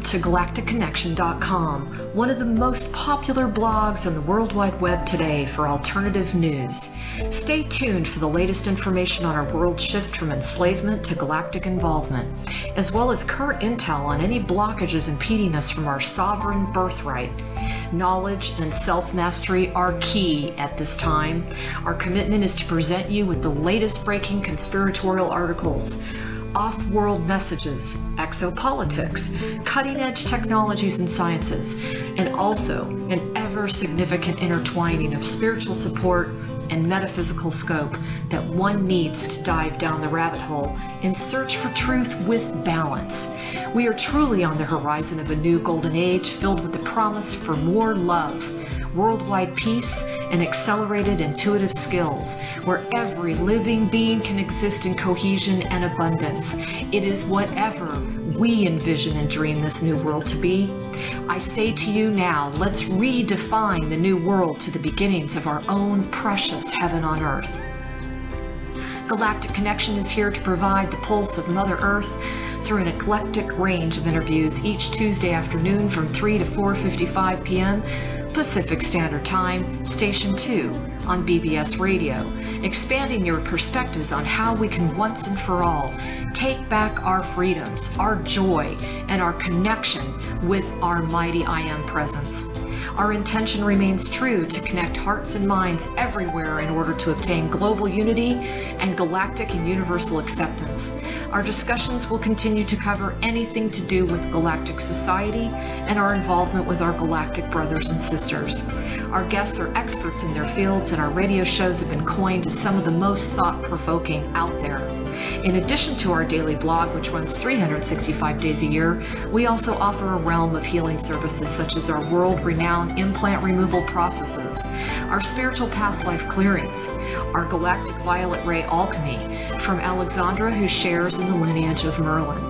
to galacticconnection.com, one of the most popular blogs on the World Wide Web today for alternative news. Stay tuned for the latest information on our world shift from enslavement to galactic involvement, as well as current intel on any blockages impeding us from our sovereign birthright. Knowledge and self-mastery are key at this time. Our commitment is to present you with the latest breaking conspiratorial articles, off-world messages, exopolitics, cutting-edge technologies and sciences, and also an ever-significant intertwining of spiritual support and metaphysical scope that one needs to dive down the rabbit hole in search for truth with balance. We are truly on the horizon of a new golden age filled with the promise for more love, worldwide peace, and accelerated intuitive skills, where every living being can exist in cohesion and abundance. It is whatever we envision and dream this new world to be. I say to you now, let's redefine the new world to the beginnings of our own precious heaven on earth. Galactic Connection is here to provide the pulse of Mother Earth through an eclectic range of interviews each Tuesday afternoon from 3 to 4:55 p.m. Pacific Standard Time, Station 2 on BBS Radio, expanding your perspectives on how we can once and for all take back our freedoms, our joy, and our connection with our mighty I Am presence. Our intention remains true to connect hearts and minds everywhere in order to obtain global unity and galactic and universal acceptance. Our discussions will continue to cover anything to do with galactic society and our involvement with our galactic brothers and sisters. Our guests are experts in their fields, and our radio shows have been coined as some of the most thought-provoking out there. In addition to our daily blog, which runs 365 days a year, we also offer a realm of healing services such as our world-renowned implant removal processes, our spiritual past life clearings, our galactic violet ray alchemy from Alexandra, who shares in the lineage of Merlin,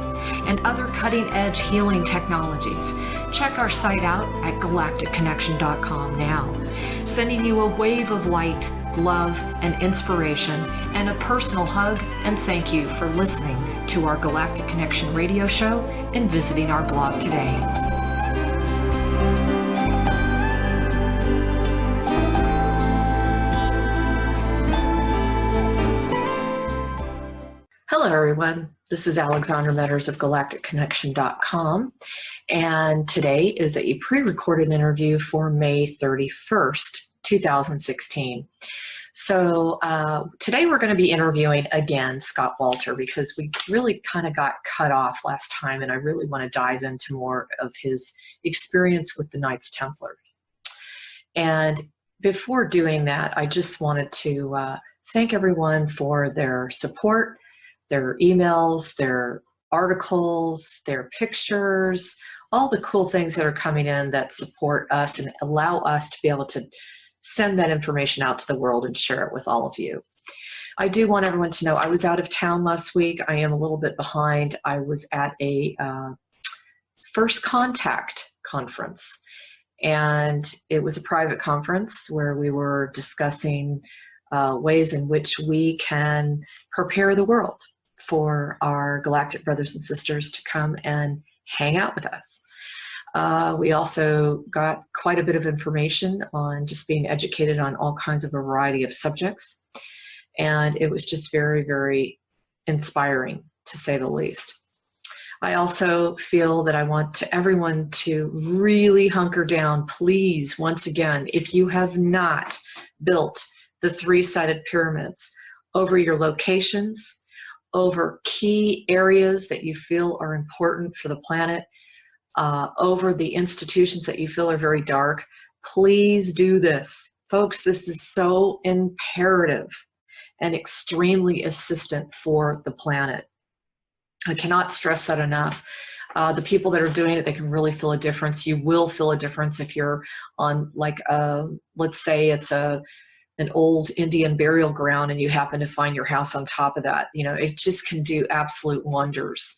and other cutting-edge healing technologies. Check our site out at galacticconnection.com now, sending you a wave of light, love, and inspiration, and a personal hug and thank you for listening to our Galactic Connection radio show and visiting our blog today. Hello, everyone. This is Alexandra Meadors of galacticconnection.com, and today is a pre-recorded interview for May 31st, 2016. So today we're going to be interviewing again Scott Wolter, because we really kind of got cut off last time, and I really want to dive into more of his experience with the Knights Templars. And before doing that, I just wanted to thank everyone for their support, their emails, their articles, their pictures, all the cool things that are coming in that support us and allow us to be able to send that information out to the world and share it with all of you. I do want everyone to know I was out of town last week. I am a little bit behind. I was at a First Contact conference, and it was a private conference where we were discussing ways in which we can prepare the world for our galactic brothers and sisters to come and hang out with us. We also got quite a bit of information on just being educated on all kinds of a variety of subjects. And it was just very, very inspiring, to say the least. I also feel that I want everyone to really hunker down. Please, once again, if you have not built the three-sided pyramids over your locations, over key areas that you feel are important for the planet, over the institutions that you feel are very dark, please do this. Folks, this is so imperative and extremely assistant for the planet. I cannot stress that enough. The people that are doing it, they can really feel a difference. You will feel a difference if you're on, like, let's say it's an old Indian burial ground and you happen to find your house on top of that. You know, it just can do absolute wonders.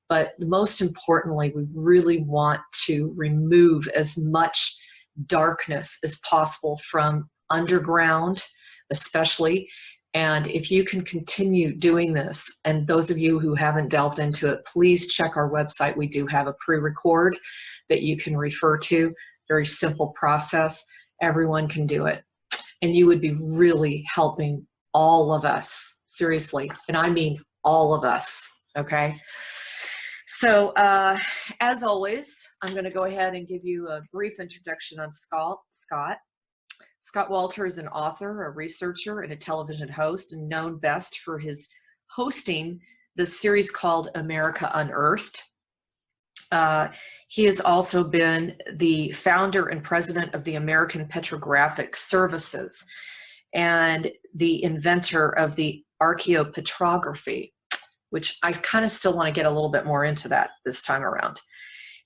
But most importantly, we really want to remove as much darkness as possible from underground, especially, And if you can continue doing this, and those of you who haven't delved into it, please check our website. We do have a pre-record that you can refer to. Very simple process. Everyone can do it. And you would be really helping all of us, seriously. And I mean all of us, okay? So as always, I'm going to go ahead and give you a brief introduction on Scott. Scott Wolter is an author, a researcher, and a television host, and known best for his hosting the series called America Unearthed. He has also been the founder and president of the American Petrographic Services and the inventor of the archaeopetrography, which I kind of still want to get a little bit more into that this time around.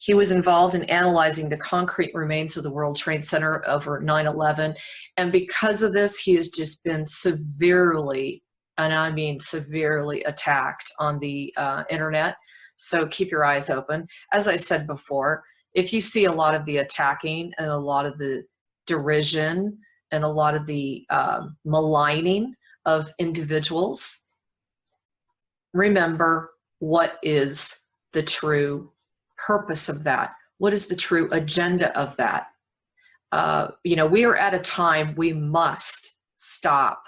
He was involved in analyzing the concrete remains of the World Trade Center over 9/11. And because of this, he has just been severely, and I mean severely, attacked on the internet. So keep your eyes open. As I said before, if you see a lot of the attacking and a lot of the derision and a lot of the maligning of individuals, remember what is the true purpose of that. What is the true agenda of that? You know, we are at a time we must stop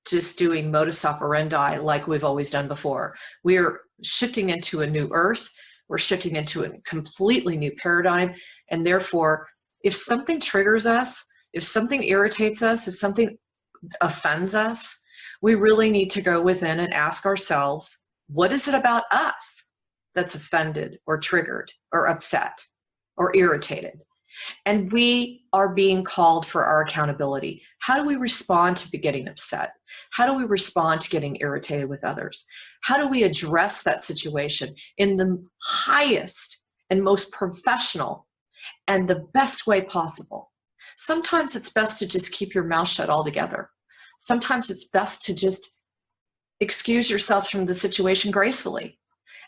just doing modus operandi like we've always done before. We are shifting into a new earth. We're shifting into a completely new paradigm. And therefore, if something triggers us, if something irritates us, if something offends us, we really need to go within and ask ourselves, what is it about us that's offended or triggered or upset or irritated? And we are being called for our accountability. How do we respond to getting upset? How do we respond to getting irritated with others? How do we address that situation in the highest and most professional and the best way possible? Sometimes it's best to just keep your mouth shut altogether. Sometimes it's best to just excuse yourself from the situation gracefully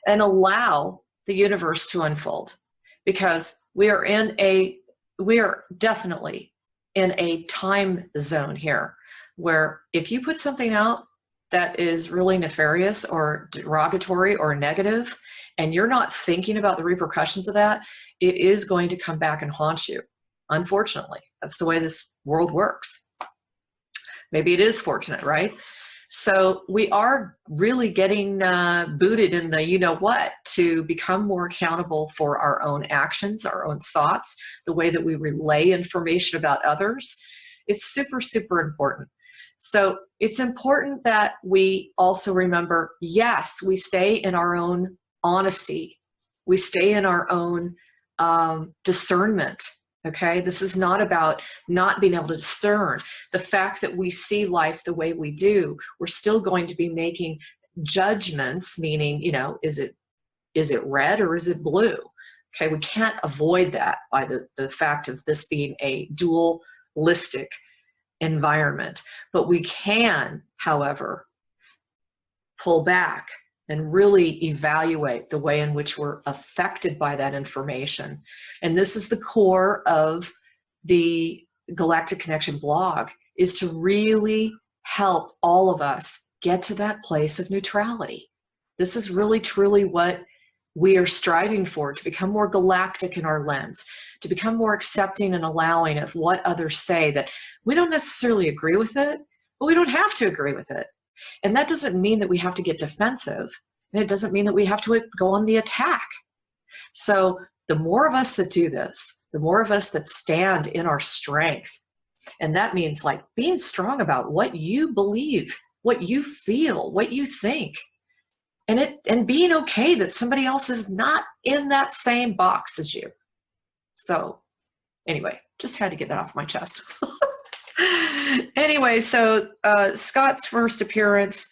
and allow the universe to unfold, because we are definitely in a time zone here where if you put something out that is really nefarious or derogatory or negative, and you're not thinking about the repercussions of that, it is going to come back and haunt you. Unfortunately, that's the way this world works. Maybe it is fortunate, right? So we are really getting booted in the you-know-what to become more accountable for our own actions, our own thoughts, the way that we relay information about others. It's super, super important. So it's important that we also remember, yes, we stay in our own honesty. We stay in our own discernment. Okay, this is not about not being able to discern. The fact that we see life the way we do, we're still going to be making judgments, meaning, you know, is it red or is it blue? Okay, we can't avoid that by the fact of this being a dualistic environment. But we can, however, pull back and really evaluate the way in which we're affected by that information. And this is the core of the Galactic Connection blog, is to really help all of us get to that place of neutrality. This is really truly what we are striving for, to become more galactic in our lens, to become more accepting and allowing of what others say, that we don't necessarily agree with it, but we don't have to agree with it. And that doesn't mean that we have to get defensive, and it doesn't mean that we have to go on the attack. So the more of us that do this, the more of us that stand in our strength, and that means like being strong about what you believe, what you feel, what you think, and being okay that somebody else is not in that same box as you. So anyway, just had to get that off my chest. Anyway, so Scott's first appearance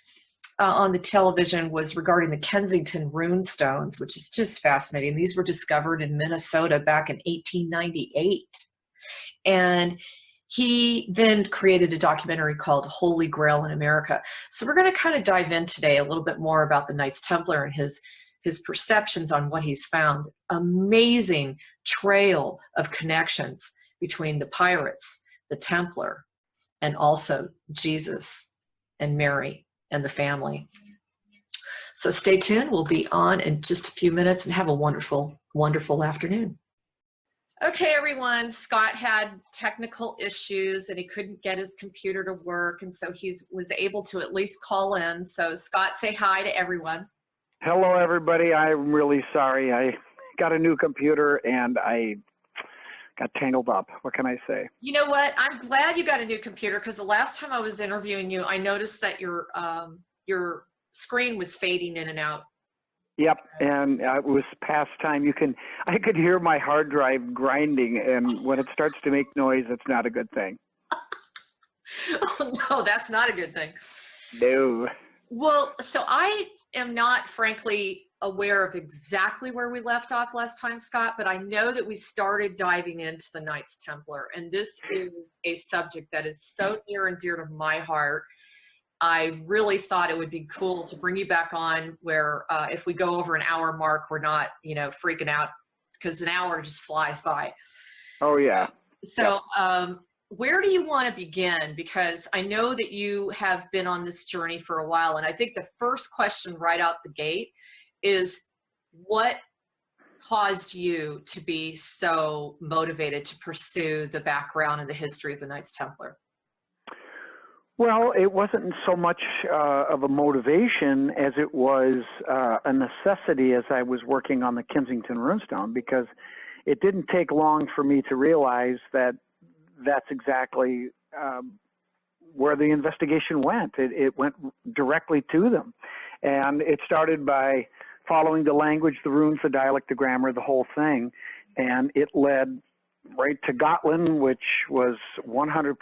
on the television was regarding the Kensington Rune Stones, which is just fascinating. These were discovered in Minnesota back in 1898. And he then created a documentary called Holy Grail in America. So we're going to kind of dive in today a little bit more about the Knights Templar and his perceptions on what he's found. Amazing trail of connections between the pirates, the Templar, and also Jesus and Mary and the family. So stay tuned. We'll be on in just a few minutes, and have a wonderful, wonderful afternoon. Okay, everyone, Scott had technical issues and he couldn't get his computer to work, and so he was able to at least call in. So Scott, say hi to everyone. Hello, everybody. I'm really sorry. I got a new computer and I got tangled up. What can I say? You know what? I'm glad you got a new computer, because the last time I was interviewing you, I noticed that your screen was fading in and out. Yep, and it was past time. I could hear my hard drive grinding, and when it starts to make noise, it's not a good thing. Oh, no, that's not a good thing. No. Well, so I am not, frankly, aware of exactly where we left off last time, Scott, but I know that we started diving into the Knights Templar, and this is a subject that is so near and dear to my heart. I really thought it would be cool to bring you back on where if we go over an hour mark, we're not, freaking out, because an hour just flies by. Oh, yeah. So where do you want to begin? Because I know that you have been on this journey for a while, and I think the first question right out the gate is, what caused you to be so motivated to pursue the background and the history of the Knights Templar? Well, it wasn't so much of a motivation as it was a necessity as I was working on the Kensington Rune Stone, because it didn't take long for me to realize that that's exactly where the investigation went. It went directly to them. And it started by following the language, the runes, the dialect, the grammar, the whole thing. And it led right to Gotland, which was 100%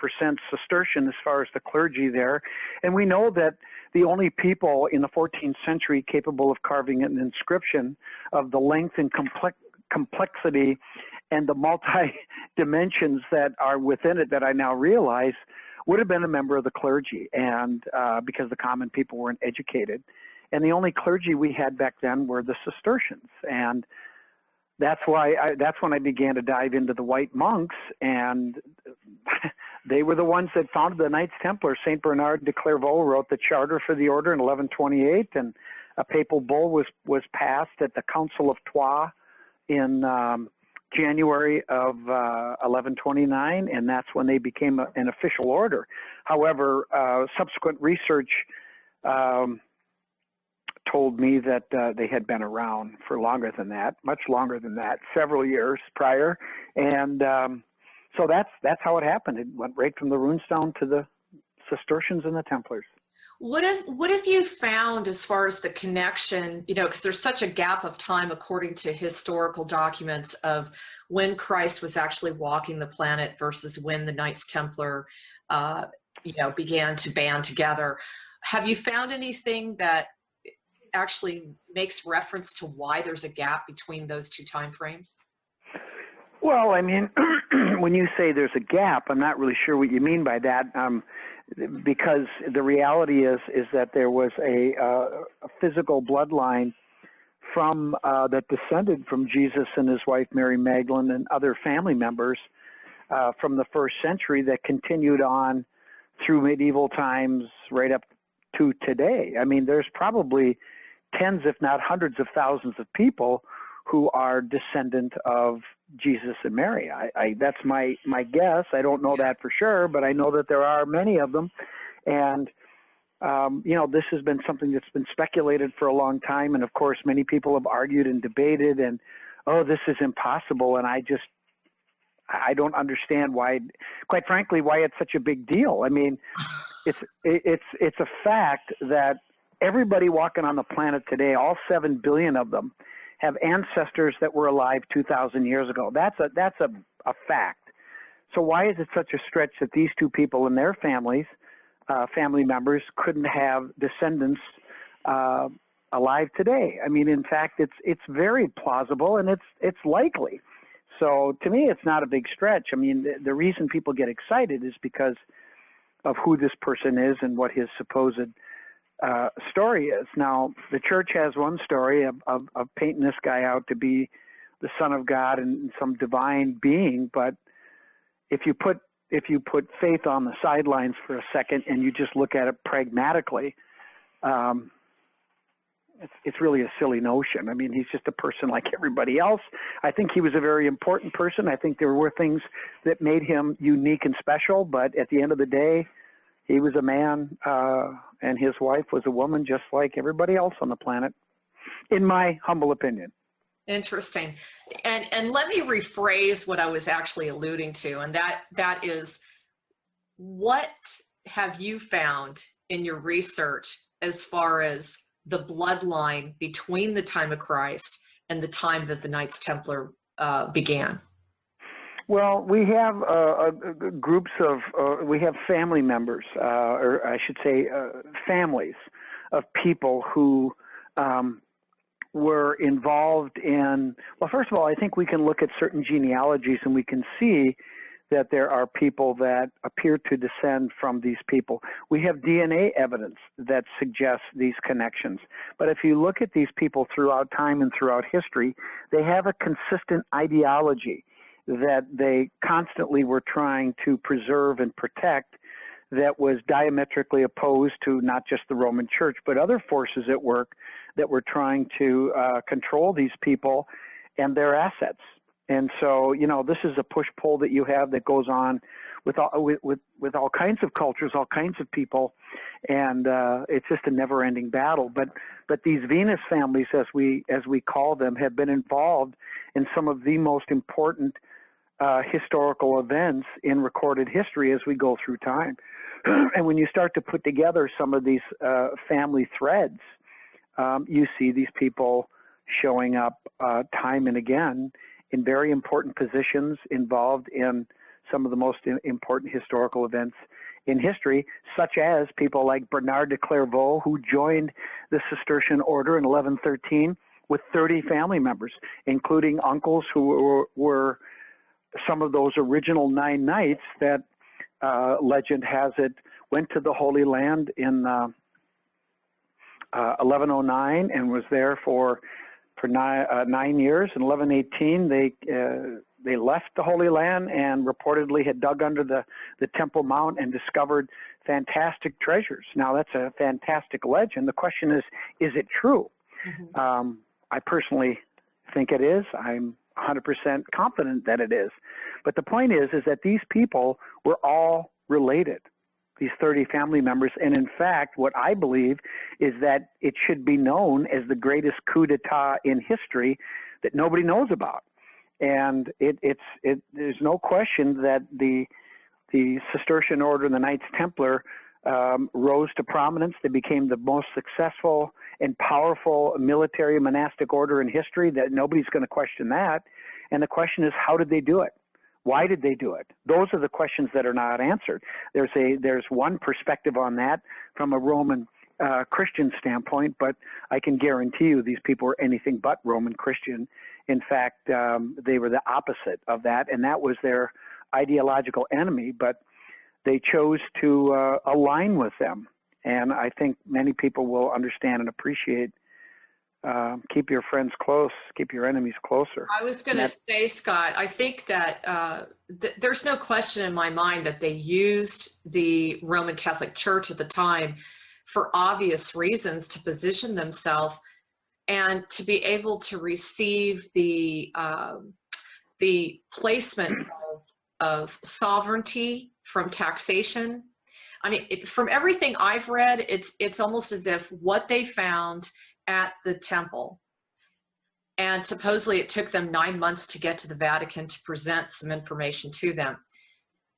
Cistercian as far as the clergy there. And we know that the only people in the 14th century capable of carving an inscription of the length and complexity and the multi-dimensions that are within it that I now realize would have been a member of the clergy, and because the common people weren't educated. And the only clergy we had back then were the Cistercians. And that's when I began to dive into the white monks, and they were the ones that founded the Knights Templar. St. Bernard de Clairvaux wrote the charter for the order in 1128, and a papal bull was passed at the Council of Troyes in January of 1129, and that's when they became an official order. However, subsequent research told me that they had been around for longer than that, much longer than that, several years prior. And so that's how it happened. It went right from the Rune Stone to the Cistercians and the Templars. What have you found as far as the connection, because there's such a gap of time according to historical documents of when Christ was actually walking the planet versus when the Knights Templar, began to band together. Have you found anything that actually makes reference to why there's a gap between those two time frames? Well, I mean, when you say there's a gap, I'm not really sure what you mean by that, because the reality is that there was a physical bloodline from that descended from Jesus and his wife Mary Magdalene and other family members from the first century that continued on through medieval times right up to today. I mean, there's probably tens, if not hundreds of thousands of people who are descendant of Jesus and Mary. That's my guess. I don't know that for sure, but I know that there are many of them. And, this has been something that's been speculated for a long time. And of course, many people have argued and debated and, this is impossible. And I don't understand why, quite frankly, why it's such a big deal. I mean, it's a fact that everybody walking on the planet today, all 7 billion of them, have ancestors that were alive 2,000 years ago. That's a fact. So why is it such a stretch that these two people and their families, family members, couldn't have descendants alive today? I mean, in fact, it's very plausible and it's likely. So to me, it's not a big stretch. I mean, the reason people get excited is because of who this person is and what his supposed story is. Now, the church has one story of painting this guy out to be the Son of God and some divine being, but if you put if you put faith on the sidelines for a second and you just look at it pragmatically, it's really a silly notion. I mean, he's just a person like everybody else. I think he was a very important person. I think there were things that made him unique and special, but at the end of the day, he was a man, and his wife was a woman just like everybody else on the planet, in my humble opinion. Interesting. And let me rephrase what I was actually alluding to, and that is, what have you found in your research as far as the bloodline between the time of Christ and the time that the Knights Templar began? Well, we have groups of, we have family members, or I should say families of people who were involved in, well, first of all, I think we can look at certain genealogies and we can see that there are people that appear to descend from these people. We have DNA evidence that suggests these connections. But if you look at these people throughout time and throughout history, they have a consistent ideology that they constantly were trying to preserve and protect, that was diametrically opposed to not just the Roman Church, but other forces at work that were trying to control these people and their assets. And so, you know, this is a push-pull that you have that goes on with all kinds of cultures, all kinds of people, and it's just a never-ending battle. But these Venus families, as we call them, have been involved in some of the most important historical events in recorded history as we go through time. And when you start to put together some of these family threads, you see these people showing up time and again in very important positions, involved in some of the most important historical events in history, such as people like Bernard de Clairvaux, who joined the Cistercian order in 1113 with 30 family members, including uncles who were some of those original 9 knights that legend has it went to the Holy Land in 1109 and was there for 9 years. In 1118, they left the Holy Land and reportedly had dug under the Temple Mount and discovered fantastic treasures. Now, that's a fantastic legend. The question is it true? Mm-hmm. I personally think it is. I'm 100% confident that it is. But the point is that these people were all related, these 30 family members. And in fact, what I believe is that it should be known as the greatest coup d'etat in history that nobody knows about. And there's no question that the Cistercian order and the Knights Templar rose to prominence. They became the most successful and powerful military monastic order in history. That nobody's going to question that. And the question is, how did they do it? Why did they do it? Those are the questions that are not answered. There's one perspective on that from a Roman Christian standpoint, but I can guarantee you these people were anything but Roman Christian. In fact, they were the opposite of that, and that was their ideological enemy, but they chose to align with them. And I think many people will understand and appreciate, keep your friends close, keep your enemies closer. I was going to say, Scott, I think that there's no question in my mind that they used the Roman Catholic Church at the time for obvious reasons to position themselves and to be able to receive the placement of sovereignty from taxation. I mean, from everything I've read, it's almost as if what they found at the temple, and supposedly it took them 9 months to get to the Vatican to present some information to them.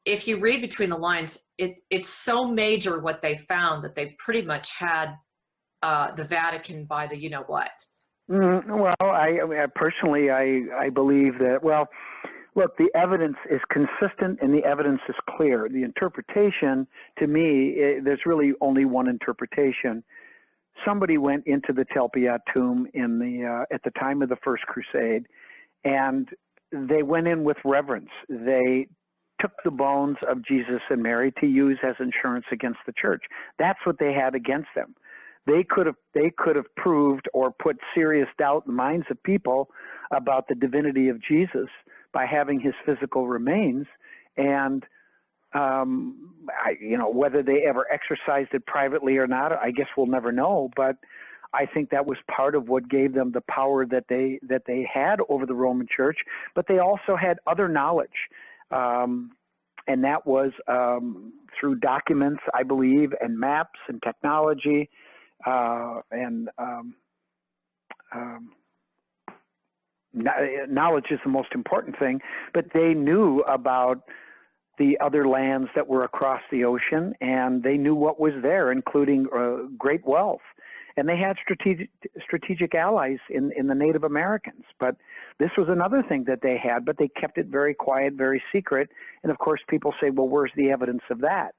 If you read between the lines, it's so major what they found that they pretty much had the Vatican by the you-know-what. Well, I personally believe that, well, look, the evidence is consistent and the evidence is clear. The interpretation, to me, there's really only one interpretation. Somebody went into the Telpiat tomb at the time of the First Crusade, and they went in with reverence. They took the bones of Jesus and Mary to use as insurance against the church. That's what they had against them. They could have proved or put serious doubt in the minds of people about the divinity of Jesus by having his physical remains, and Whether they ever exercised it privately or not, I guess we'll never know. But I think that was part of what gave them the power that they had over the Roman Church. But they also had other knowledge, and that was through documents, I believe, and maps and technology, knowledge is the most important thing. But they knew about the other lands that were across the ocean, and they knew what was there, including great wealth. And they had strategic allies in the Native Americans. But this was another thing that they had, but they kept it very quiet, very secret. And of course, people say, well, where's the evidence of that?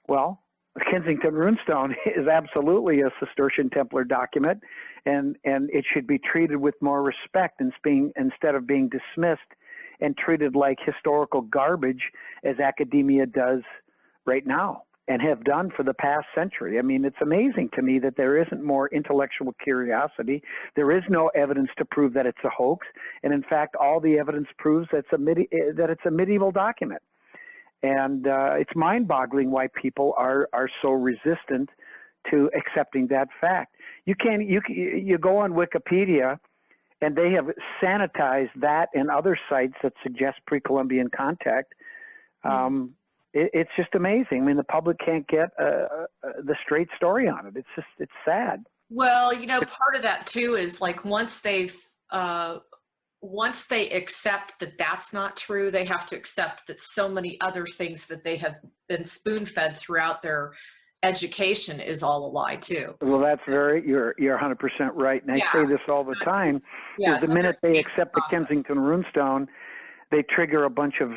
Well, the Kensington Rune Stone is absolutely a Cistercian Templar document, and it should be treated with more respect instead of being dismissed and treated like historical garbage as academia does right now and have done for the past century. I mean, it's amazing to me that there isn't more intellectual curiosity. There is no evidence to prove that it's a hoax. And in fact, all the evidence proves that it's a medieval document. And it's mind-boggling why people are so resistant to accepting that fact. You go on Wikipedia, and they have sanitized that and other sites that suggest pre-Columbian contact. It's just amazing. I mean, the public can't get the straight story on it. It's sad. Well, part of that too is like once they accept that that's not true, they have to accept that so many other things that they have been spoon-fed throughout their education is all a lie too. Well, that's you're 100% right. And I say this all the time. The minute they accept the Kensington Rune Stone, they trigger a bunch of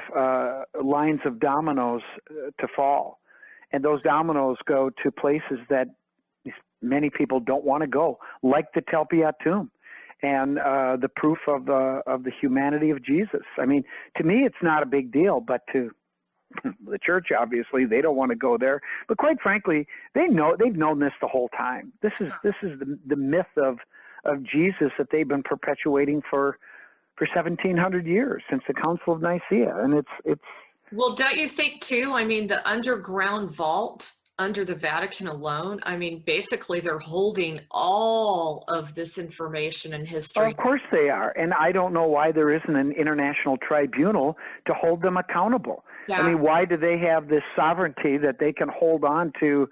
lines of dominoes to fall. And those dominoes go to places that many people don't want to go, like the Telpiat tomb and the proof of the humanity of Jesus. I mean, to me, it's not a big deal, but to the church, obviously, they don't want to go there. But quite frankly, they've known this the whole time. This is the myth of Jesus that they've been perpetuating for 1,700 years, since the Council of Nicaea. And it's well, don't you think too? I mean, the underground vault under the Vatican alone, I mean, basically they're holding all of this information and history. Of course they are. And I don't know why there isn't an international tribunal to hold them accountable. Yeah. I mean, why do they have this sovereignty that they can hold on to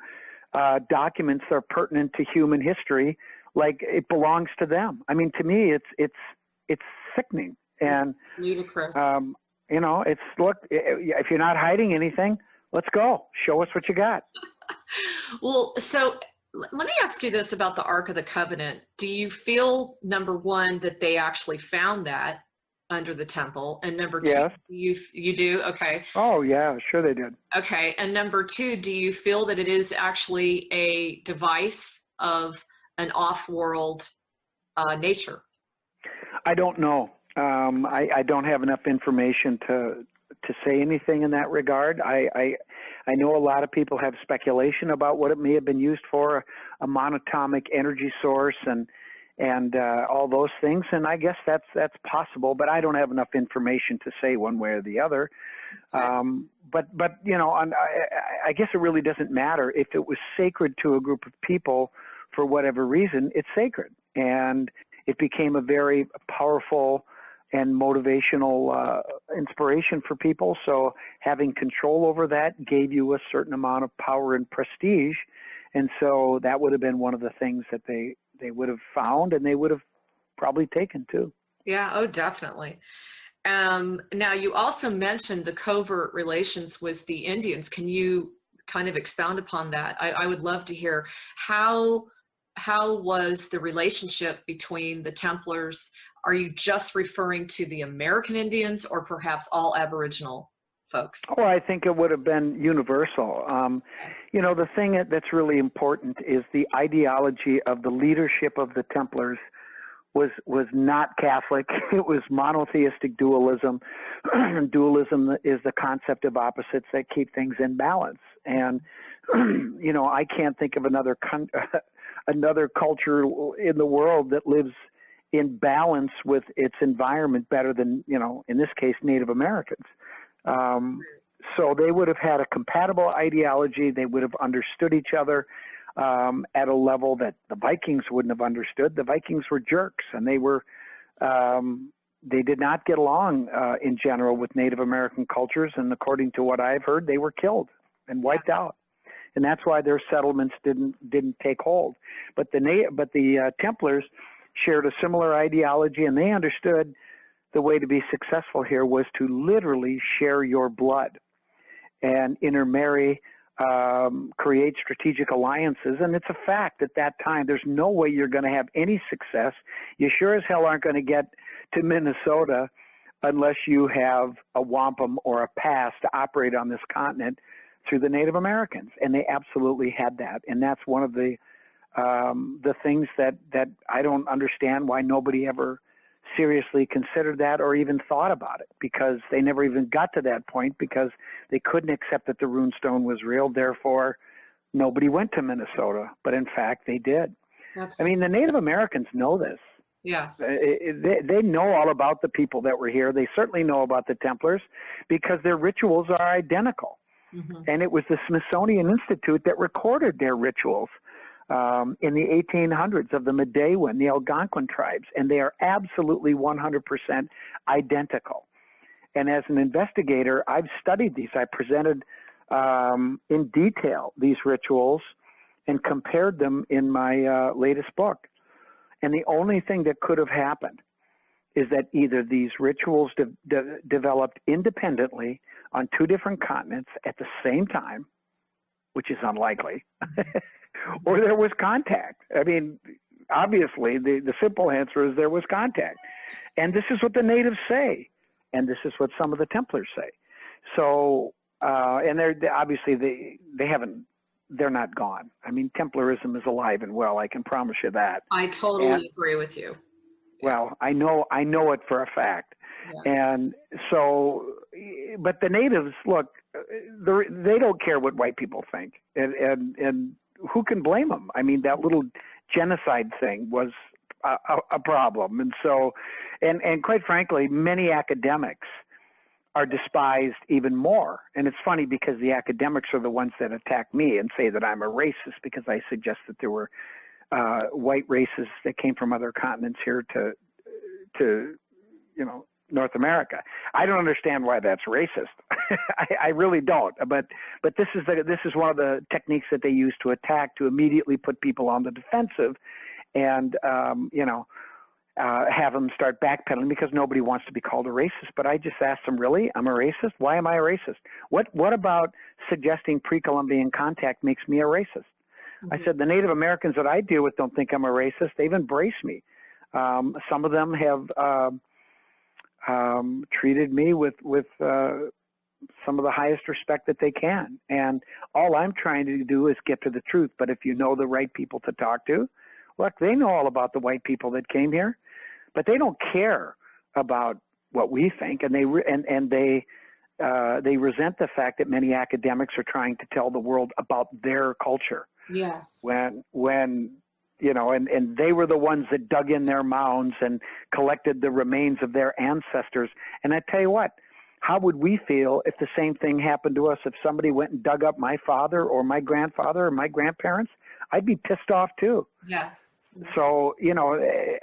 documents that are pertinent to human history like it belongs to them? I mean, to me, it's sickening and ludicrous. Look, if you're not hiding anything, let's go. Show us what you got. Well, so let me ask you this about the Ark of the Covenant. Do you feel, number one, that they actually found that under the temple? And number two, yes. You do? Okay. Oh, yeah, sure they did. Okay. And number two, do you feel that it is actually a device of an off-world nature? I don't know. I don't have enough information to say anything in that regard. I know a lot of people have speculation about what it may have been used for, a monatomic energy source and all those things, and I guess that's possible, but I don't have enough information to say one way or the other. But I guess it really doesn't matter. If it was sacred to a group of people for whatever reason, it's sacred, and it became a very powerful and motivational inspiration for people. So having control over that gave you a certain amount of power and prestige. And so that would have been one of the things that they would have found and they would have probably taken too. Yeah, oh, definitely. Now, you also mentioned the covert relations with the Indians. Can you kind of expound upon that? I would love to hear how was the relationship between the Templars? Are you just referring to the American Indians or perhaps all Aboriginal folks? Oh, I think it would have been universal. The thing that's really important is the ideology of the leadership of the Templars was not Catholic. It was monotheistic dualism. Dualism is the concept of opposites that keep things in balance. And, I can't think of another culture in the world that lives in balance with its environment better than, in this case, Native Americans. so they would have had a compatible ideology. They would have understood each other at a level that the Vikings wouldn't have understood. The Vikings were jerks, and they did not get along in general with Native American cultures. And according to what I've heard, they were killed and wiped out. And that's why their settlements didn't take hold. But the Templars shared a similar ideology, and they understood the way to be successful here was to literally share your blood and intermarry, create strategic alliances. And it's a fact at that time, there's no way you're going to have any success. You sure as hell aren't going to get to Minnesota unless you have a wampum or a pass to operate on this continent through the Native Americans. And they absolutely had that. And that's one of the things that I don't understand why nobody ever seriously considered that or even thought about it, because they never even got to that point, because they couldn't accept that the rune stone was real. Therefore, nobody went to Minnesota, but in fact they did. I mean, the Native Americans know this. Yes. They know all about the people that were here. They certainly know about the Templars because their rituals are identical. Mm-hmm. And it was the Smithsonian Institute that recorded their rituals in the 1800s of the Meadowin, the Algonquin tribes, and they are absolutely 100% identical. And as an investigator, I've studied these. I presented in detail these rituals and compared them in my latest book. And the only thing that could have happened is that either these rituals developed independently on two different continents at the same time, which is unlikely, or there was contact. I mean, obviously, the simple answer is there was contact. And this is what the natives say, and this is what some of the Templars say. So, and they're obviously, they're not gone. I mean, Templarism is alive and well. I can promise you that. I totally agree with you. Well, I know it for a fact. Yes. And so, but the natives, look, they don't care what white people think, and who can blame them? I mean, that little genocide thing was a problem, and so, and quite frankly, many academics are despised even more. And it's funny because the academics are the ones that attack me and say that I'm a racist because I suggest that there were white races that came from other continents here to North America. I don't understand why that's racist. I really don't. But this is one of the techniques that they use to attack, to immediately put people on the defensive, and have them start backpedaling because nobody wants to be called a racist. But I just asked them, really? I'm a racist? Why am I a racist? What about suggesting pre-Columbian contact makes me a racist? Mm-hmm. I said, the Native Americans that I deal with don't think I'm a racist. They've embraced me. Some of them have treated me with some of the highest respect that they can. And all I'm trying to do is get to the truth. But if you know the right people to talk to, look, they know all about the white people that came here, but they don't care about what we think, and they resent the fact that many academics are trying to tell the world about their culture. Yes. When and they were the ones that dug in their mounds and collected the remains of their ancestors. And I tell you what, how would we feel if the same thing happened to us? If somebody went and dug up my father or my grandfather or my grandparents, I'd be pissed off too. Yes. So,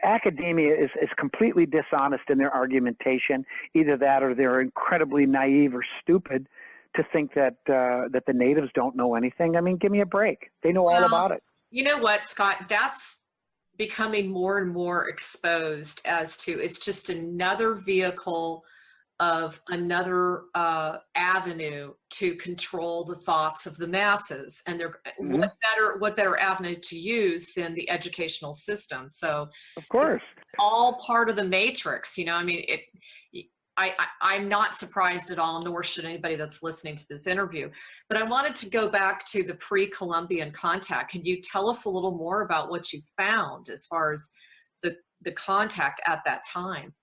academia is completely dishonest in their argumentation. Either that or they're incredibly naive or stupid to think that the natives don't know anything. I mean, give me a break. They know all about it. You know what, Scott? That's becoming more and more exposed as to it's just another vehicle of another avenue to control the thoughts of the masses, and mm-hmm. what better avenue to use than the educational system? So, of course, it's all part of the matrix. I mean, I'm not surprised at all, nor should anybody that's listening to this interview. But I wanted to go back to the pre-Columbian contact. Can you tell us a little more about what you found as far as the contact at that time?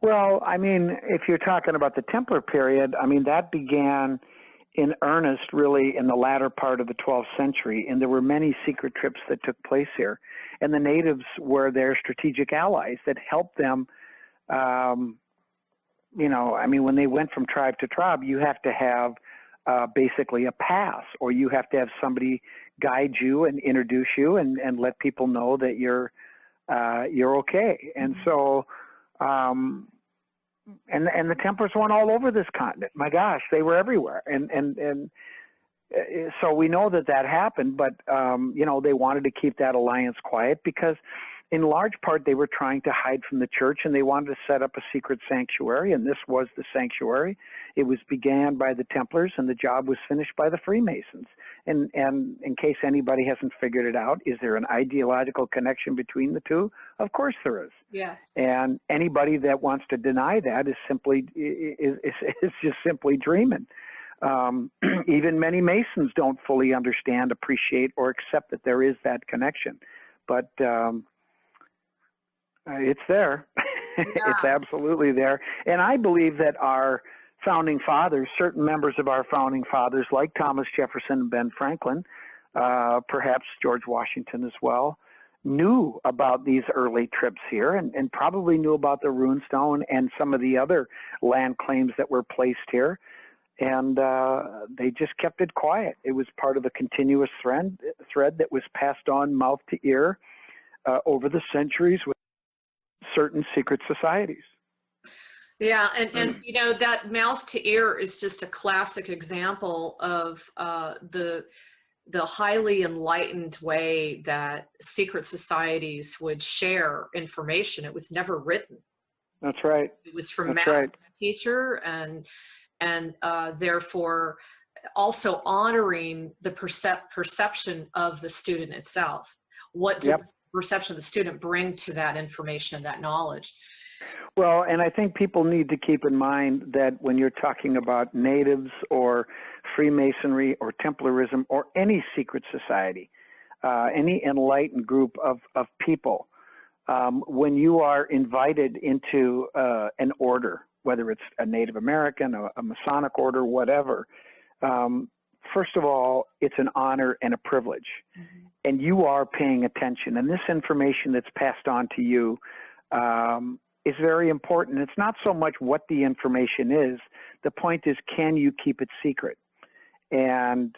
Well, I mean, if you're talking about the Templar period, I mean, that began in earnest really in the latter part of the 12th century, and there were many secret trips that took place here. And the natives were their strategic allies that helped them you know, I mean, when they went from tribe to tribe, you have to have basically a pass, or you have to have somebody guide you and introduce you and let people know that you're okay. And so, and the Templars went all over this continent. My gosh, they were everywhere. And so we know that happened, but, you know, they wanted to keep that alliance quiet because in large part they were trying to hide from the church, and they wanted to set up a secret sanctuary, and this was the sanctuary. It was began by the Templars, and the job was finished by the Freemasons. And in case anybody hasn't figured it out, is there an ideological connection between the two? Of course there is. Yes. And anybody that wants to deny that is just simply dreaming. Even many Masons don't fully understand, appreciate, or accept that there is that connection. But it's there. Yeah. It's absolutely there. And I believe that our founding fathers, certain members of our founding fathers, like Thomas Jefferson and Ben Franklin, perhaps George Washington as well, knew about these early trips here and probably knew about the Rune Stone and some of the other land claims that were placed here. And they just kept it quiet. It was part of a continuous thread that was passed on mouth to ear over the centuries with certain secret societies. Yeah, and you know, that mouth to ear is just a classic example of the highly enlightened way that secret societies would share information. It was never written. That's right. It was from master to teacher, and therefore also honoring the perception of the student itself. What did the perception of the student bring to that information and that knowledge? Well, and I think people need to keep in mind that when you're talking about natives or Freemasonry or Templarism or any secret society, any enlightened group of people, when you are invited into an order, whether it's a Native American, a Masonic order, whatever, first of all, it's an honor and a privilege. Mm-hmm. And you are paying attention. And this information that's passed on to you is very important. It's not so much what the information is. The point is, can you keep it secret? And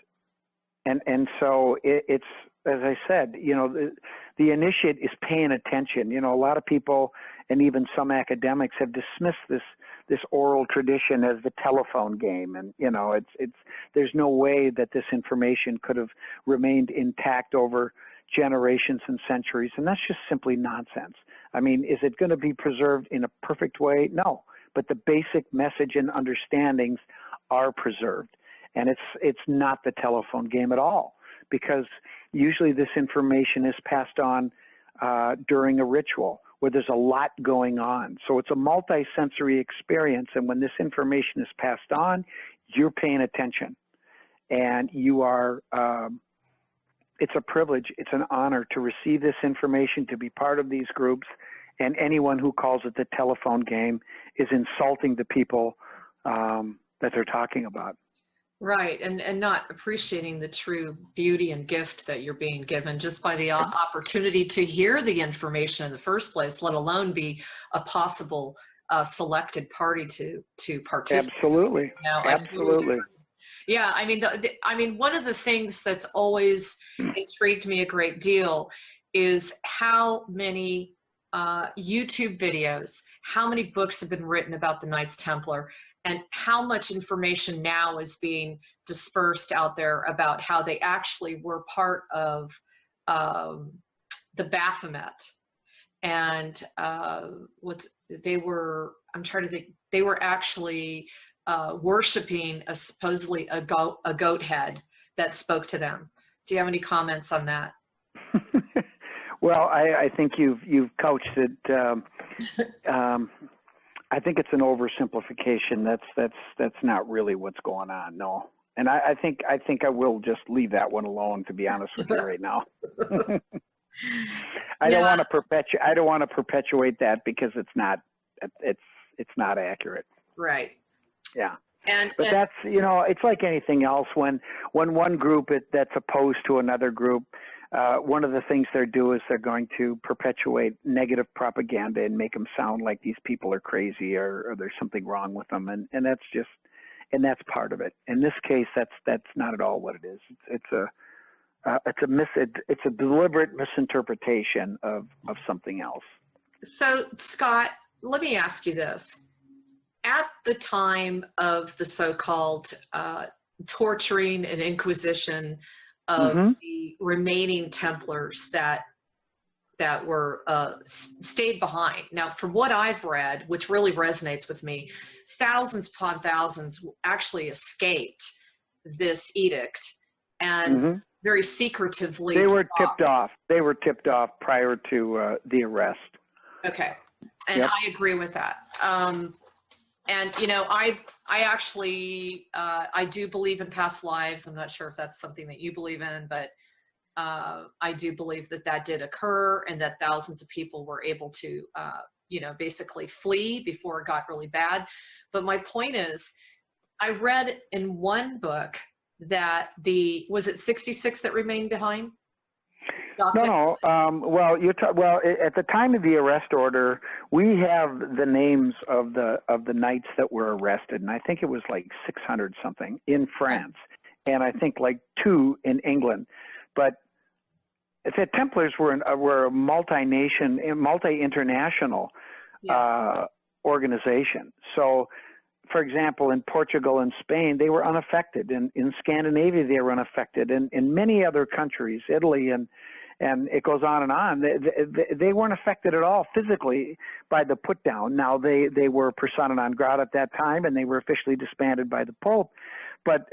so it's, as I said, you know, the initiate is paying attention. You know, a lot of people and even some academics have dismissed this oral tradition as the telephone game. And, you know, there's no way that this information could have remained intact over generations and centuries. And that's just simply nonsense. I mean, is it going to be preserved in a perfect way? No, but the basic message and understandings are preserved. And it's not the telephone game at all, because usually this information is passed on during a ritual where there's a lot going on. So it's a multi-sensory experience. And when this information is passed on, you're paying attention. And you are, it's a privilege, it's an honor to receive this information, to be part of these groups. And anyone who calls it the telephone game is insulting the people that they're talking about. Right, and not appreciating the true beauty and gift that you're being given just by the opportunity to hear the information in the first place, let alone be a possible selected party to participate. Absolutely, You know, absolutely. Yeah, I mean, I mean, one of the things that's always intrigued me a great deal is how many YouTube videos, how many books have been written about the Knights Templar, and how much information now is being dispersed out there about how they actually were part of the Baphomet. And they were actually worshiping supposedly a goat head that spoke to them. Do you have any comments on that? Well, I think you've couched it. I think it's an oversimplification. That's not really what's going on. No, and I think I will just leave that one alone, to be honest with you right now. I don't want to perpetuate that because it's not accurate. Right. Yeah. But that's, you know, it's like anything else. When one group that's opposed to another group, one of the things they're doing is they're going to perpetuate negative propaganda and make them sound like these people are crazy or there's something wrong with them, and that's part of it. In this case, that's not at all what it is. It's a deliberate misinterpretation of something else. So, Scott, let me ask you this. At the time of the so-called torturing and inquisition of the remaining Templars that were stayed behind. Now, from what I've read, which really resonates with me, thousands upon thousands actually escaped this edict, and very secretively. They were tipped off. They were tipped off prior to the arrest. Okay, and I agree with that. And you know, I actually I do believe in past lives. I'm not sure if that's something that you believe in, but I do believe that did occur, and that thousands of people were able to you know, basically flee before it got really bad. But my point is, I read in one book that was it 66 that remained behind? No. Well, at the time of the arrest order, we have the names of the knights that were arrested, and I think it was like 600 something in France, and I think like 2 in England. But the Templars were a multi-nation, multi-international organization. So, for example, in Portugal and Spain, they were unaffected. In Scandinavia, they were unaffected. And in many other countries, Italy and it goes on and on. They weren't affected at all physically by the put down. Now they were persona non grata at that time, and they were officially disbanded by the Pope. But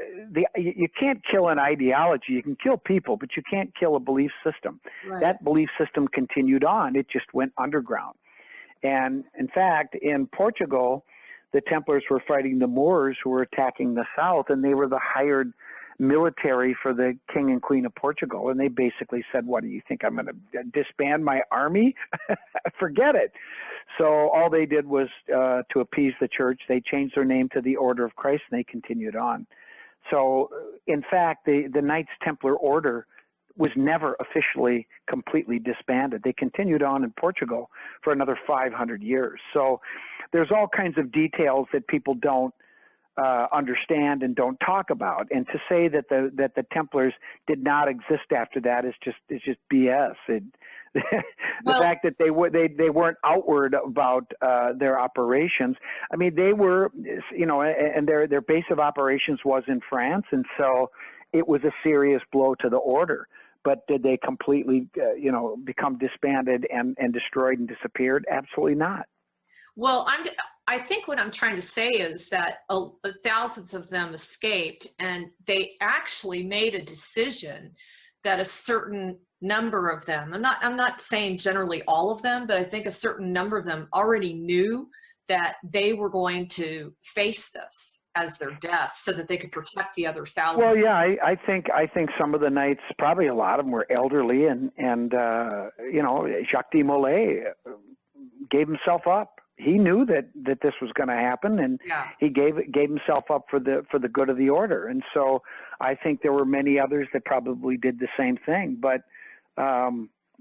you can't kill an ideology. You can kill people, but you can't kill a belief system. Right. That belief system continued on. It just went underground. And in fact, in Portugal, the Templars were fighting the Moors who were attacking the south, and they were the hired military for the King and Queen of Portugal. And they basically said, what do you think, I'm going to disband my army? Forget it. So all they did was to appease the church, they changed their name to the Order of Christ, and they continued on. So in fact, the Knights Templar Order was never officially completely disbanded. They continued on in Portugal for another 500 years. So there's all kinds of details that people don't understand and don't talk about. And to say that the Templars did not exist after that is just BS. The fact that they weren't outward about their operations. I mean, they were, you know, and their base of operations was in France, and so it was a serious blow to the order. But did they completely, you know, become disbanded and destroyed and disappeared? Absolutely not. Well, I think what I'm trying to say is that thousands of them escaped, and they actually made a decision that a certain number of them, I'm not saying generally all of them, but I think a certain number of them already knew that they were going to face this as their death so that they could protect the other thousands. Well, yeah, I think some of the knights, probably a lot of them, were elderly, and you know, Jacques de Molay gave himself up. He knew that this was going to happen, and he gave himself up for the good of the order. And so I think there were many others that probably did the same thing. But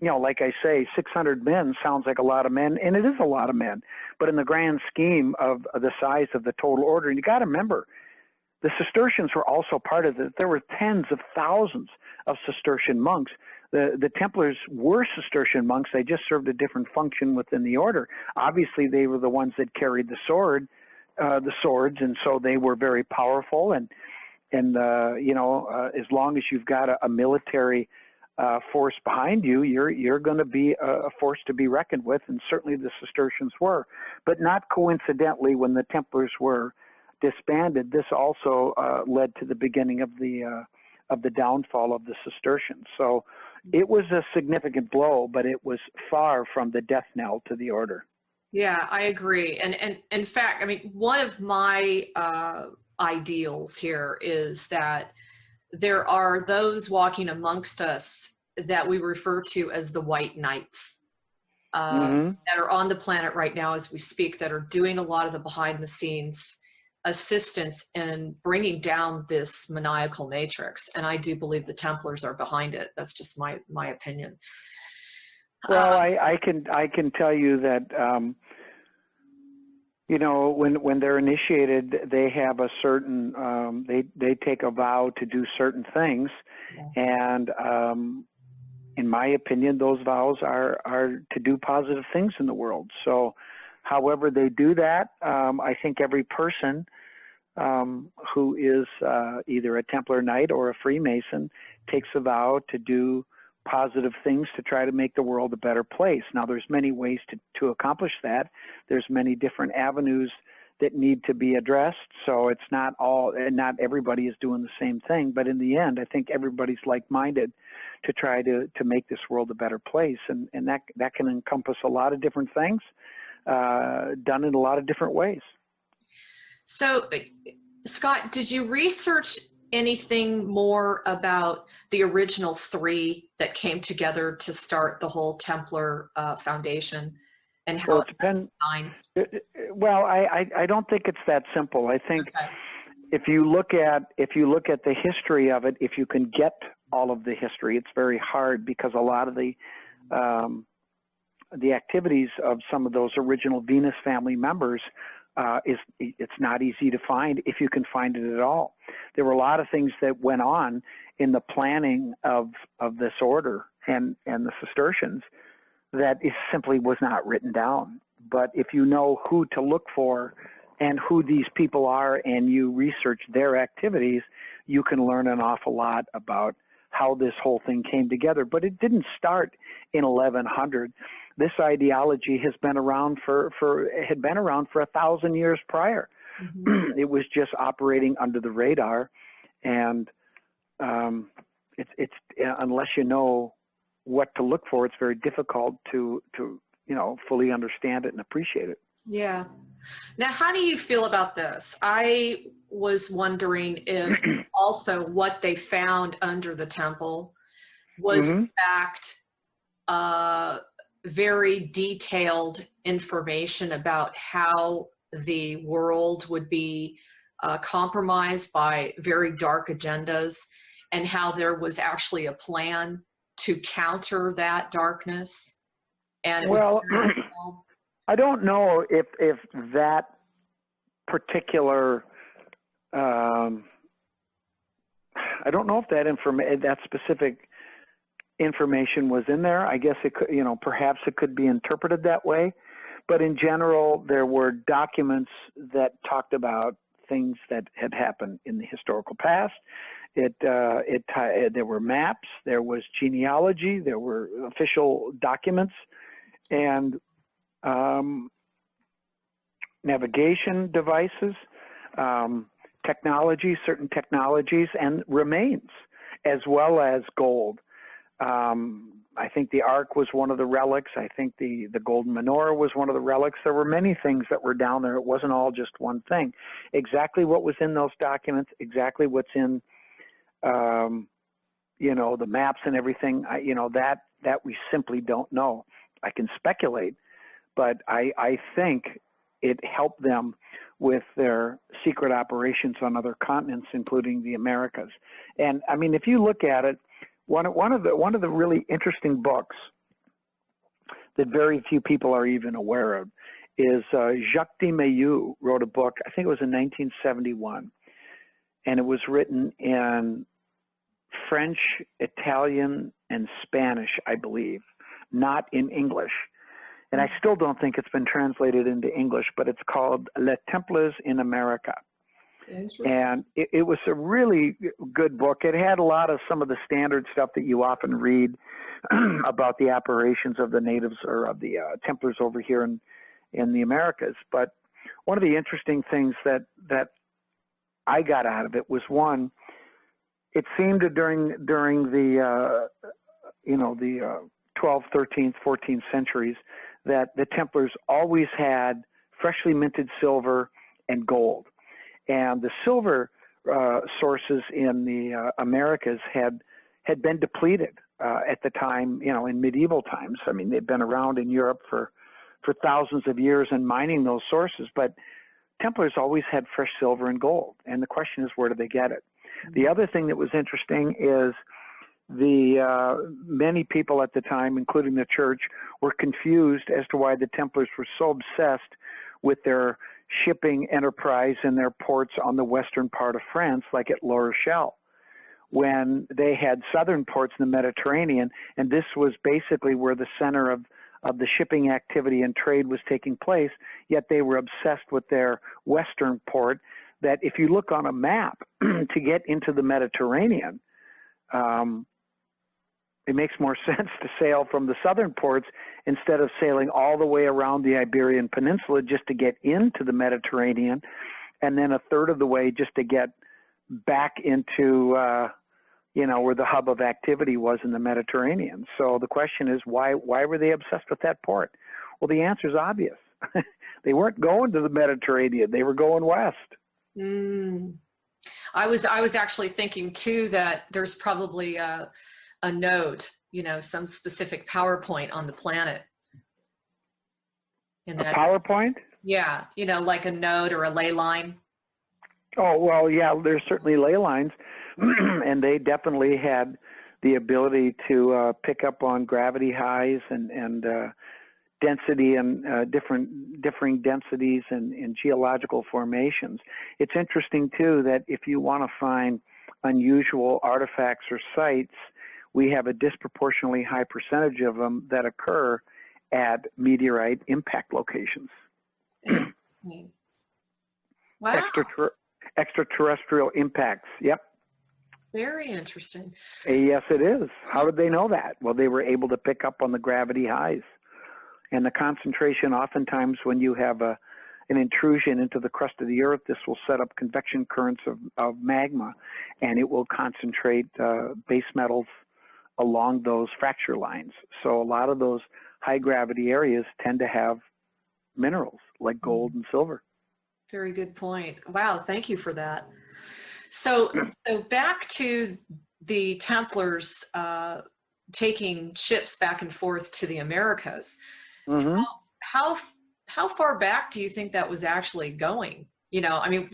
you know, like I say, 600 men sounds like a lot of men, and it is a lot of men. But in the grand scheme of the size of the total order, and you got to remember, the Cistercians were also part of it. There were tens of thousands of Cistercian monks. The Templars were Cistercian monks. They just served a different function within the order. Obviously, they were the ones that carried the swords, and so they were very powerful. And you know, as long as you've got a military force behind you, you're going to be a force to be reckoned with, and certainly the Cistercians were. But not coincidentally, when the Templars were disbanded, this also led to the beginning of the downfall of the Cistercians. So it was a significant blow, but it was far from the death knell to the order. Yeah, I agree. And in fact, I mean, one of my ideals here is that there are those walking amongst us that we refer to as the White Knights that are on the planet right now as we speak, that are doing a lot of the behind the scenes assistance in bringing down this maniacal matrix. And I do believe the Templars are behind it. That's just my opinion. Well, I can tell you that, when they're initiated, they have a certain, they take a vow to do certain things. Yes. And in my opinion, those vows are to do positive things in the world. So however they do that, I think every person who is either a Templar Knight or a Freemason takes a vow to do positive things to try to make the world a better place. Now, there's many ways to accomplish that. There's many different avenues that need to be addressed. So it's not everybody is doing the same thing. But in the end, I think everybody's like-minded to try to make this world a better place. And that can encompass a lot of different things done in a lot of different ways. So, Scott, did you research anything more about the original three that came together to start the whole Templar Foundation and how it depends? Well, I don't think it's that simple. I think if you look at the history of it, if you can get all of the history, it's very hard because a lot of the activities of some of those original Venus family members it's not easy to find if you can find it at all. There were a lot of things that went on in the planning of this order and the Cistercians that simply was not written down. But if you know who to look for and who these people are and you research their activities, you can learn an awful lot about how this whole thing came together. But it didn't start in 1100. This ideology has been around had been around for 1,000 years prior. Mm-hmm. It was just operating under the radar, and it's unless you know what to look for, it's very difficult to fully understand it and appreciate it. Yeah. Now, how do you feel about this? I was wondering if also what they found under the temple was mm-hmm. in fact very detailed information about how the world would be compromised by very dark agendas, and how there was actually a plan to counter that darkness. And well, I don't know if that particular I don't know if that specific information was in there. I guess it could, perhaps it could be interpreted that way. But in general, there were documents that talked about things that had happened in the historical past. There were maps, there was genealogy, there were official documents, and navigation devices, certain technologies, and remains, as well as gold. I think the Ark was one of the relics. I think the golden menorah was one of the relics. There were many things that were down there. It wasn't all just one thing. Exactly what was in those documents, exactly what's in, the maps and everything, that we simply don't know. I can speculate, but I think it helped them with their secret operations on other continents, including the Americas. And I mean, if you look at it, one of the really interesting books that very few people are even aware of is Jacques de Mailloux wrote a book, I think it was in 1971, and it was written in French, Italian, and Spanish, I believe, not in English. And I still don't think it's been translated into English, but it's called Les Templars in America. And it was a really good book. It had a lot of some of the standard stuff that you often read about the operations of the natives or of the Templars over here in the Americas. But one of the interesting things that I got out of it was, one, it seemed that during the 12th, 13th, 14th centuries, that the Templars always had freshly minted silver and gold. And the silver sources in the Americas had been depleted at the time, in medieval times. I mean, they'd been around in Europe for thousands of years and mining those sources. But Templars always had fresh silver and gold, and the question is, where do they get it? The other thing that was interesting is many people at the time, including the church, were confused as to why the Templars were so obsessed with their shipping enterprise and their ports on the western part of France, like at La Rochelle, when they had southern ports in the Mediterranean, and this was basically where the center of the shipping activity and trade was taking place, yet they were obsessed with their western port, that if you look on a map to get into the Mediterranean, it makes more sense to sail from the southern ports instead of sailing all the way around the Iberian Peninsula just to get into the Mediterranean, and then a third of the way just to get back into, where the hub of activity was in the Mediterranean. So the question is, why were they obsessed with that port? Well, the answer is obvious. They weren't going to the Mediterranean. They were going west. I was actually thinking too that there's probably a node, some specific PowerPoint on the planet. A PowerPoint? Yeah, like a node or a ley line. Oh, well, yeah, there's certainly ley lines, and they definitely had the ability to pick up on gravity highs and density and differing densities and geological formations. It's interesting, too, that if you want to find unusual artifacts or sites, we have a disproportionately high percentage of them that occur at meteorite impact locations. Wow. Extraterrestrial impacts, yep. Very interesting. Yes, it is. How did they know that? Well, they were able to pick up on the gravity highs. And the concentration, oftentimes when you have an intrusion into the crust of the earth, this will set up convection currents of magma, and it will concentrate base metals along those fracture lines. So a lot of those high gravity areas tend to have minerals like gold and silver. Very good point. Wow, thank you for that. So back to the Templars taking ships back and forth to the Americas. Mm-hmm. How far back do you think that was actually going? Do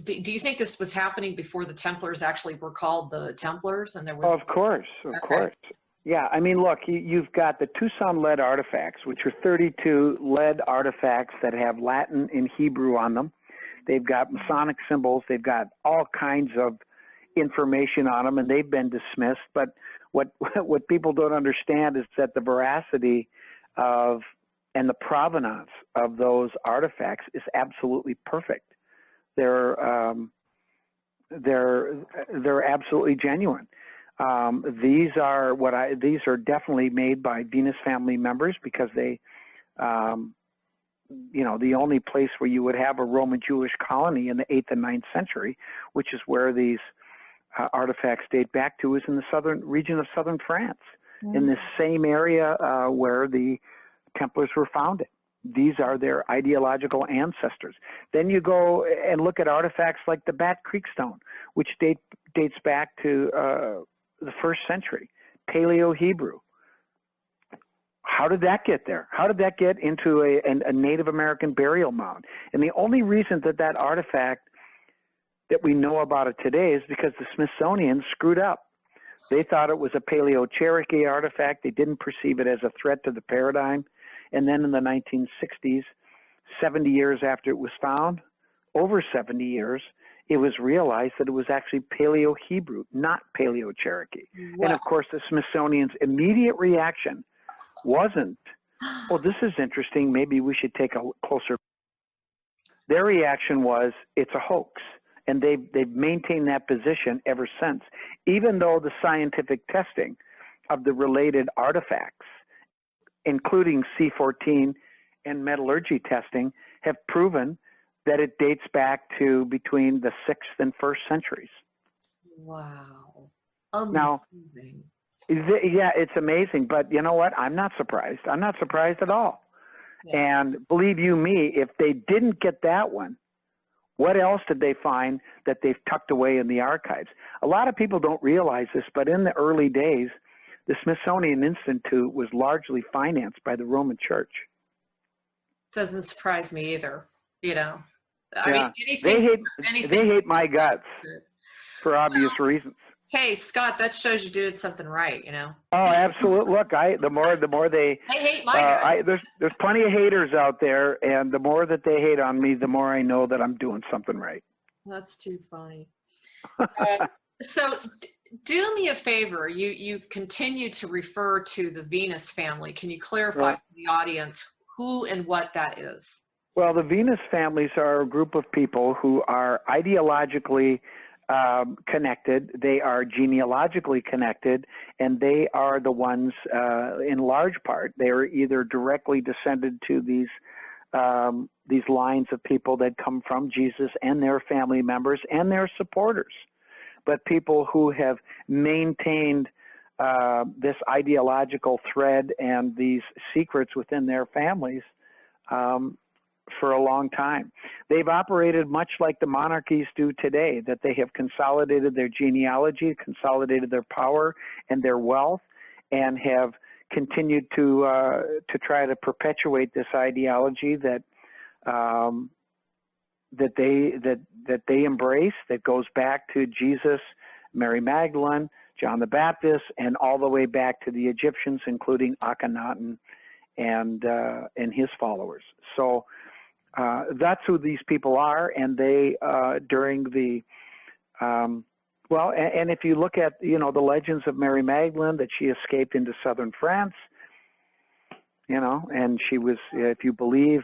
you think this was happening before the Templars actually were called the Templars? And there was. Of course. Yeah, look, you've got the Tucson lead artifacts, which are 32 lead artifacts that have Latin and Hebrew on them. They've got Masonic symbols. They've got all kinds of information on them, and they've been dismissed. But what people don't understand is that the veracity of and the provenance of those artifacts is absolutely perfect. They're absolutely genuine. These are definitely made by Venus family members, because they, the only place where you would have a Roman Jewish colony in the 8th and 9th century, which is where these artifacts date back to, is in the southern region of southern France, in this same area where the Templars were founded. These are their ideological ancestors. Then you go and look at artifacts like the Bat Creek Stone, which dates back to the 1st century, Paleo-Hebrew. How did that get there? How did that get into a Native American burial mound? And the only reason that artifact that we know about it today is because the Smithsonian screwed up. They thought it was a Paleo-Cherokee artifact. They didn't perceive it as a threat to the paradigm. And then in the 1960s, 70 years after it was found, over 70 years, it was realized that it was actually Paleo-Hebrew, not Paleo-Cherokee. Wow. And of course, the Smithsonian's immediate reaction wasn't, well, this is interesting, maybe we should take a closer. Their reaction was, it's a hoax. And they've maintained that position ever since, even though the scientific testing of the related artifacts, including C14 and metallurgy testing, have proven that it dates back to between the 6th and 1st centuries. Wow. Amazing. Now, yeah, it's amazing, but you know what? I'm not surprised. I'm not surprised at all. Yeah. And believe you me, if they didn't get that one, what else did they find that they've tucked away in the archives? A lot of people don't realize this, but in the early days, the Smithsonian Institute was largely financed by the Roman Church. Doesn't surprise me either, I mean, anything. They hate my guts for obvious reasons. Hey, Scott, that shows you did something right, you know. Oh, absolutely. Look, the more they hate my guts. There's plenty of haters out there, and the more that they hate on me, the more I know that I'm doing something right. That's too funny. So do me a favor. You continue to refer to the Venus family. Can you clarify for the audience who and what that is? Well, the Venus families are a group of people who are ideologically connected. They are genealogically connected, and they are the ones, in large part, they are either directly descended to these lines of people that come from Jesus and their family members and their supporters, but people who have maintained this ideological thread and these secrets within their families for a long time. They've operated much like the monarchies do today, that they have consolidated their genealogy, consolidated their power and their wealth, and have continued to try to perpetuate this ideology that they embrace, that goes back to Jesus, Mary Magdalene, John the Baptist, and all the way back to the Egyptians, including Akhenaten and his followers. So that's who these people are, and they during the and if you look at the legends of Mary Magdalene, that she escaped into southern France, and she was, if you believe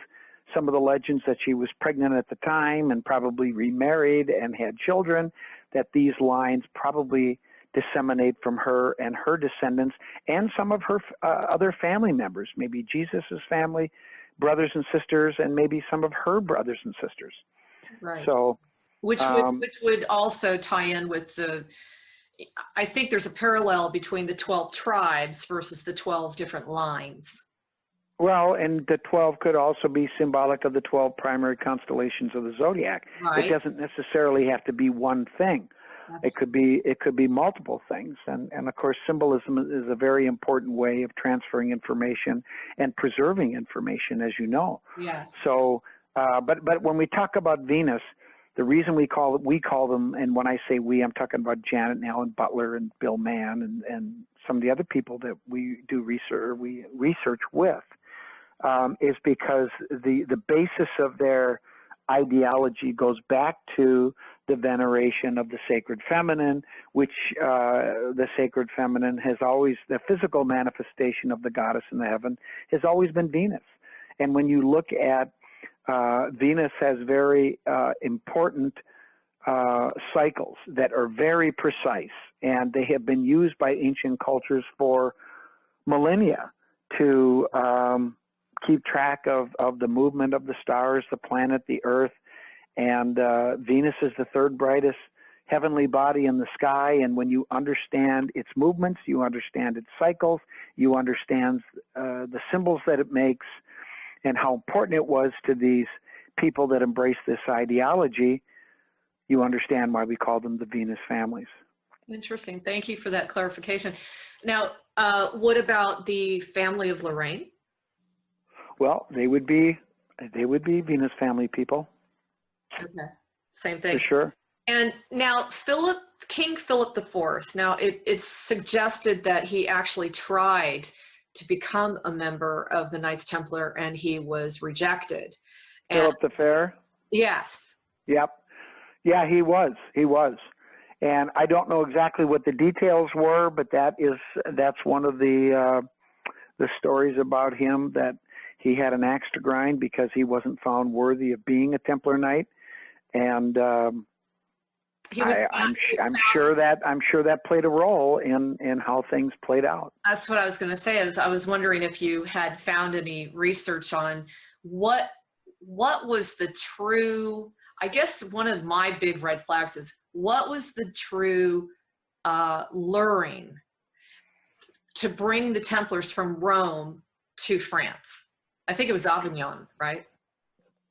some of the legends, that she was pregnant at the time and probably remarried and had children, that these lines probably disseminate from her and her descendants and some of her other family members, maybe Jesus's family, brothers and sisters, and maybe some of her brothers and sisters. Right. So, which would also tie in with I think there's a parallel between the 12 tribes versus the 12 different lines. Well, and the 12 could also be symbolic of the 12 primary constellations of the zodiac. Right. It doesn't necessarily have to be one thing. It could be multiple things, and of course symbolism is a very important way of transferring information and preserving information, as you know. Yes. So, but when we talk about Venus, the reason we call them, and when I say we, I'm talking about Janet and Alan Butler and Bill Mann and some of the other people that we do research with, is because the basis of their ideology goes back to the veneration of the sacred feminine, which the sacred feminine has always, the physical manifestation of the goddess in the heaven has always been Venus. And when you look at Venus has very important cycles that are very precise, and they have been used by ancient cultures for millennia to keep track of the movement of the stars, the planet, the earth, and Venus is the third brightest heavenly body in the sky, and when you understand its movements, you understand its cycles, you understand the symbols that it makes, and how important it was to these people that embrace this ideology, you understand why we call them the Venus families. Interesting. Thank you for that clarification. Now, what about the family of Lorraine? Well, they would be Venus family people. Okay, same thing. For sure. And now King Philip IV, now it's suggested that he actually tried to become a member of the Knights Templar and he was rejected. Philip the Fair? Yes. Yep. Yeah, he was. And I don't know exactly what the details were, but that's one of the stories about him, that he had an axe to grind because he wasn't found worthy of being a Templar Knight. And I'm sure that played a role in how things played out. That's what I was going to say. I was wondering if you had found any research on what was the true. I guess one of my big red flags is what was the true luring to bring the Templars from Rome to France. I think it was Avignon, right?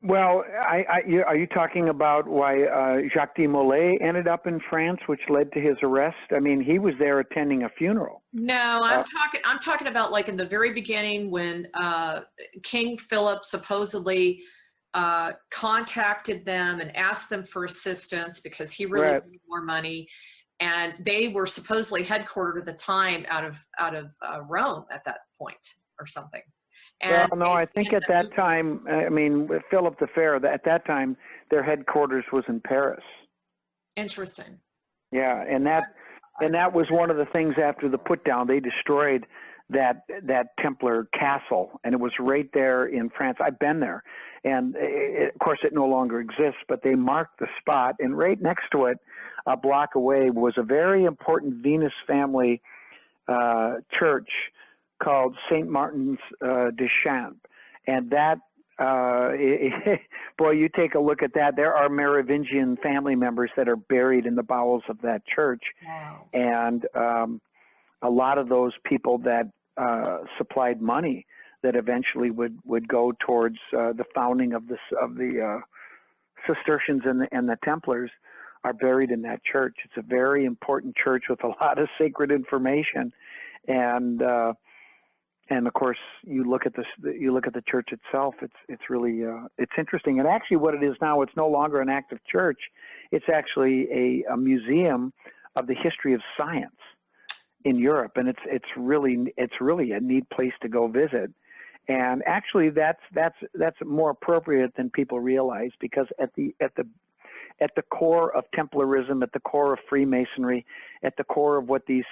Well, are you talking about why Jacques de Molay ended up in France, which led to his arrest? I mean, he was there attending a funeral. No, I'm talking about like in the very beginning when King Philip supposedly contacted them and asked them for assistance because he really wanted more money. And they were supposedly headquartered at the time out of Rome at that point or something. And well, no, I think at that time, I mean, Philip the Fair, at that time, their headquarters was in Paris. Interesting. Yeah, and that was one of the things after the put down. They destroyed that Templar castle, and it was right there in France. I've been there, and of course it no longer exists, but they marked the spot, and right next to it, a block away, was a very important Venus family church called St. Martin's de Champs, and that, boy, you take a look at that. There are Merovingian family members that are buried in the bowels of that church. Wow. And a lot of those people that supplied money that eventually would go towards the founding of the Cistercians and the Templars are buried in that church. It's a very important church with a lot of sacred information, and of course you look at the church itself. It's really it's interesting. And actually, what it is now, it's no longer an active church. It's actually a museum of the history of science in Europe, and it's really a neat place to go visit. And actually, that's more appropriate than people realize, because at the core of Templarism, at the core of Freemasonry, at the core of what these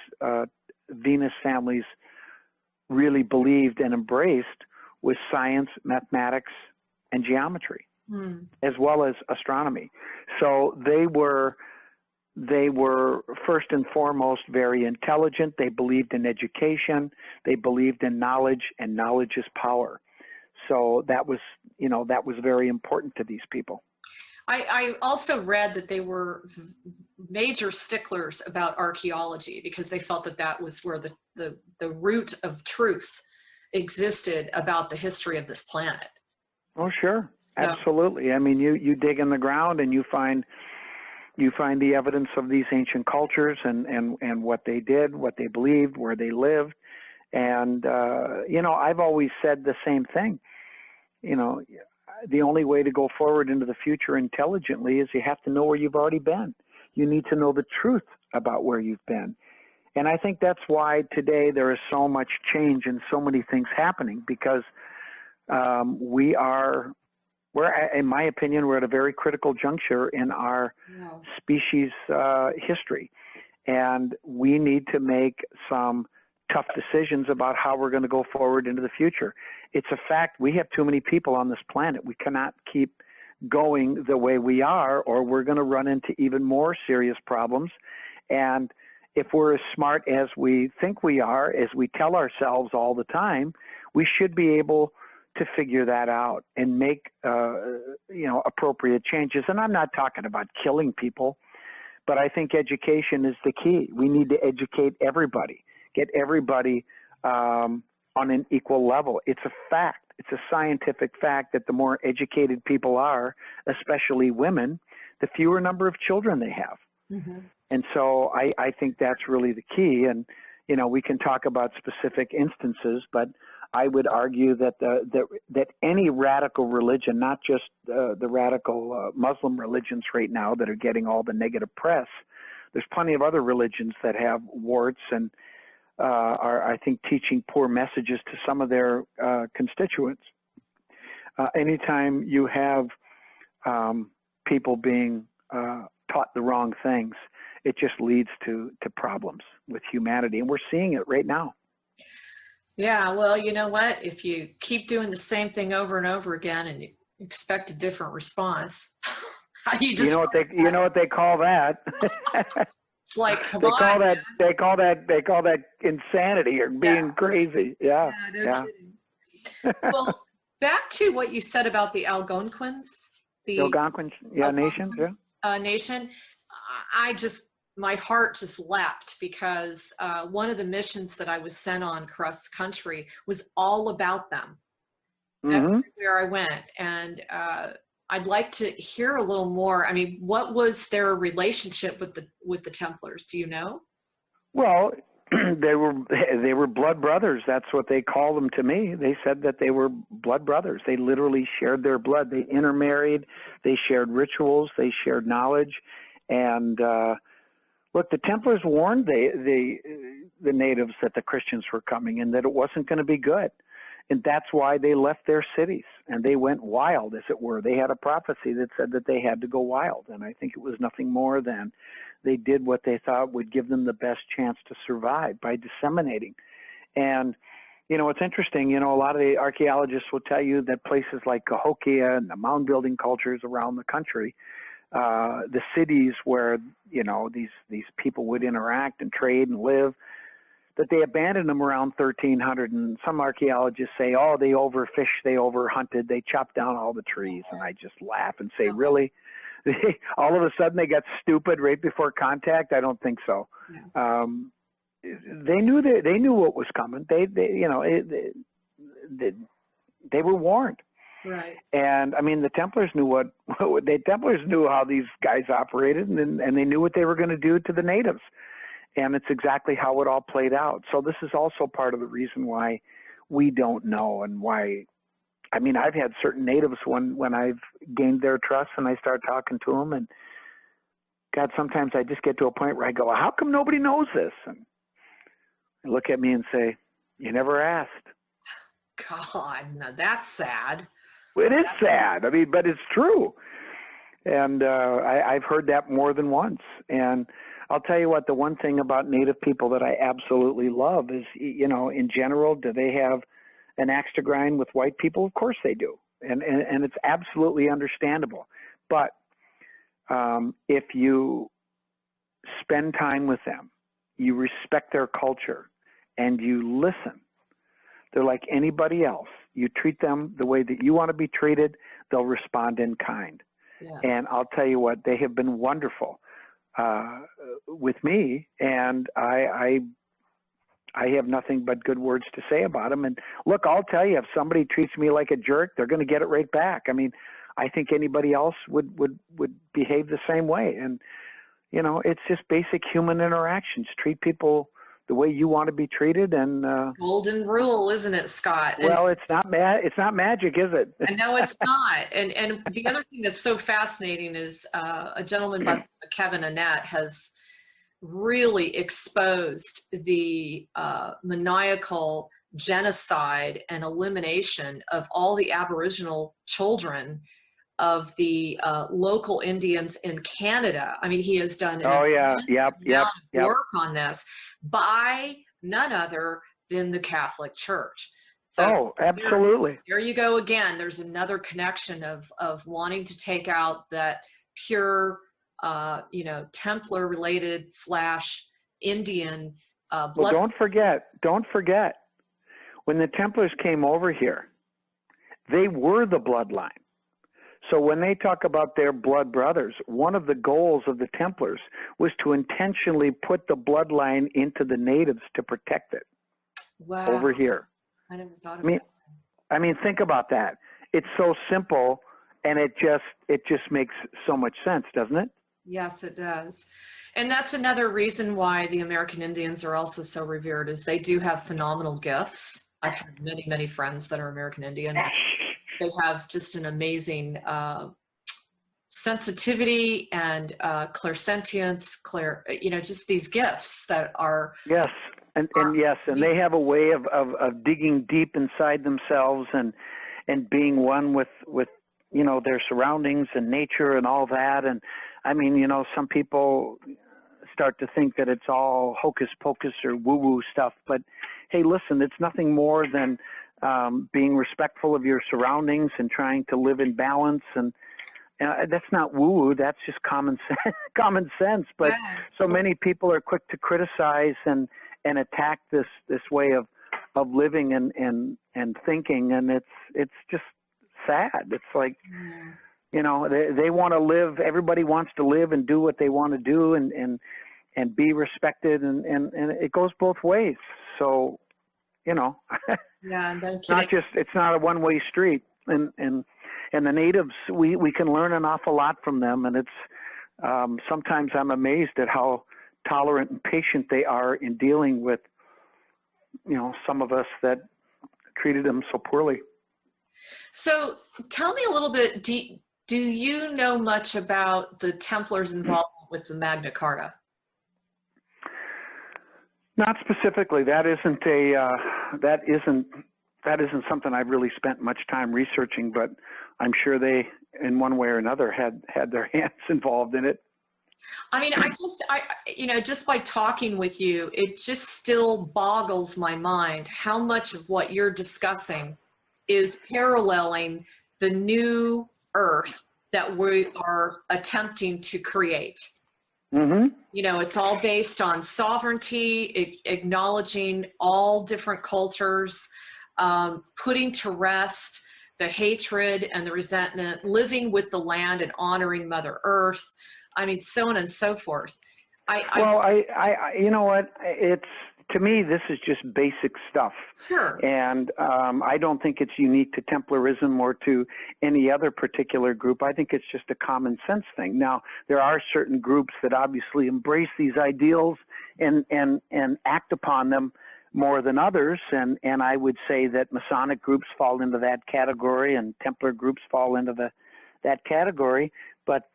Venus families really believed and embraced was science, mathematics, and geometry, as well as astronomy. So they were first and foremost very intelligent. They believed in education. They believed in knowledge, and knowledge is power. So that was very important to these people. I also read that they were major sticklers about archaeology, because they felt that was where the root of truth existed about the history of this planet. Oh, sure. Absolutely. I mean, you dig in the ground and you find the evidence of these ancient cultures and what they did, what they believed, where they lived. And, I've always said the same thing. The only way to go forward into the future intelligently is you have to know where you've already been. You need to know the truth about where you've been. And I think that's why today there is so much change and so many things happening, because we're, in my opinion, we're at a very critical juncture in our species history. And we need to make some tough decisions about how we're going to go forward into the future. It's a fact we have too many people on this planet. We cannot keep going the way we are, or we're going to run into even more serious problems. And if we're as smart as we think we are, as we tell ourselves all the time, we should be able to figure that out and make appropriate changes. And I'm not talking about killing people, but I think education is the key. We need to educate everybody, get everybody on an equal level. It's a fact. It's a scientific fact that the more educated people are, especially women, the fewer number of children they have. Mm-hmm. And so I think that's really the key. And, we can talk about specific instances, but I would argue that that any radical religion, not just the radical Muslim religions right now that are getting all the negative press, there's plenty of other religions that have warts and are, I think, teaching poor messages to some of their constituents. Anytime you have people being taught the wrong things, it just leads to problems with humanity. And we're seeing it right now. Yeah, well, you know what? If you keep doing the same thing over and over again and you expect a different response, you know what they call that? It's like, they call that insanity or being crazy. Yeah. Well, back to what you said about the Algonquins. The Algonquins, nations, nation. My heart just leapt, because one of the missions that I was sent on across the country was all about them. Mm-hmm. Everywhere I went, and I'd like to hear a little more. I mean, what was their relationship with the Templars? Do you know? Well, they were blood brothers. That's what they called them to me. They said that they were blood brothers. They literally shared their blood. They intermarried. They shared rituals. They shared knowledge. And look, the Templars warned the natives that the Christians were coming and that it wasn't going to be good. And that's why they left their cities and they went wild, as it were. They had a prophecy that said that they had to go wild. And I think it was nothing more than they did what they thought would give them the best chance to survive by disseminating. And, it's interesting, a lot of the archaeologists will tell you that places like Cahokia and the mound building cultures around the country, the cities where, these people would interact and trade and live, that they abandoned them around 1300. And some archaeologists say, oh, they overfished, they overhunted, they chopped down all the trees. And I just laugh and say, really? All of a sudden they got stupid right before contact? I don't think so. Yeah. They knew what was coming. They were warned. Right. And I mean, the Templars knew Templars knew how these guys operated, and they knew what they were going to do to the natives. And it's exactly how it all played out. So this is also part of the reason why we don't know, and why, I mean, I've had certain natives when I've gained their trust and I start talking to them, and God, sometimes I just get to a point where I go, how come nobody knows this? And they look at me and say, you never asked. God, now that's sad. It is sad. I mean, but it's true. And I've heard that more than once. And I'll tell you what, the one thing about Native people that I absolutely love is, in general, do they have an axe to grind with white people? Of course they do. And it's absolutely understandable. But if you spend time with them, you respect their culture, and you listen, they're like anybody else. You treat them the way that you want to be treated, they'll respond in kind. Yes. And I'll tell you what, they have been wonderful with me, and I have nothing but good words to say about them. And look, I'll tell you, if somebody treats me like a jerk, they're going to get it right back. I mean, I think anybody else would behave the same way. And, it's just basic human interactions. Treat people the way you want to be treated. And golden rule, isn't it, Scott? Well, it's not magic, is it? No, it's not. And the other thing that's so fascinating is a gentleman by the name of Kevin Annett has really exposed the maniacal genocide and elimination of all the Aboriginal children of the local Indians in Canada. I mean, he has done work on this by none other than the Catholic Church. So absolutely. There you go again. There's another connection of wanting to take out that pure, Templar related / Indian blood. Well, don't forget, when the Templars came over here, they were the bloodline. So when they talk about their blood brothers, one of the goals of the Templars was to intentionally put the bloodline into the natives to protect it. Wow. Over here. I never thought of that. I mean, think about that. It's so simple, and it just makes so much sense, doesn't it? Yes, it does. And that's another reason why the American Indians are also so revered, is they do have phenomenal gifts. I've had many, many friends that are American Indian. They have just an amazing sensitivity and clairsentience, just these gifts that are. Yes, and they have a way of digging deep inside themselves and being one with their surroundings and nature and all that. And I mean, some people start to think that it's all hocus pocus or woo-woo stuff, but hey, listen, it's nothing more than being respectful of your surroundings and trying to live in balance. And that's not woo-woo, that's just common sense. But so many people are quick to criticize and attack this way of living and thinking, and it's just sad. It's like, they want to live, everybody wants to live and do what they want to do and be respected, and it goes both ways. So, it's not a one-way street. And the natives, we can learn an awful lot from them. And it's, sometimes I'm amazed at how tolerant and patient they are in dealing with, some of us that treated them so poorly. So tell me a little bit, do you know much about the Templars' involvement with the Magna Carta? Not specifically. That isn't something I've really spent much time researching, but I'm sure they, in one way or another, had their hands involved in it. I mean, just by talking with you, it just still boggles my mind how much of what you're discussing is paralleling the new Earth that we are attempting to create. Mm-hmm. It's all based on sovereignty, acknowledging all different cultures, putting to rest the hatred and the resentment, living with the land and honoring Mother Earth. I mean, so on and so forth. You know what? To me, this is just basic stuff. Sure. And I don't think it's unique to Templarism or to any other particular group. I think it's just a common sense thing. Now, there are certain groups that obviously embrace these ideals and act upon them more than others. And I would say that Masonic groups fall into that category and Templar groups fall into that category. But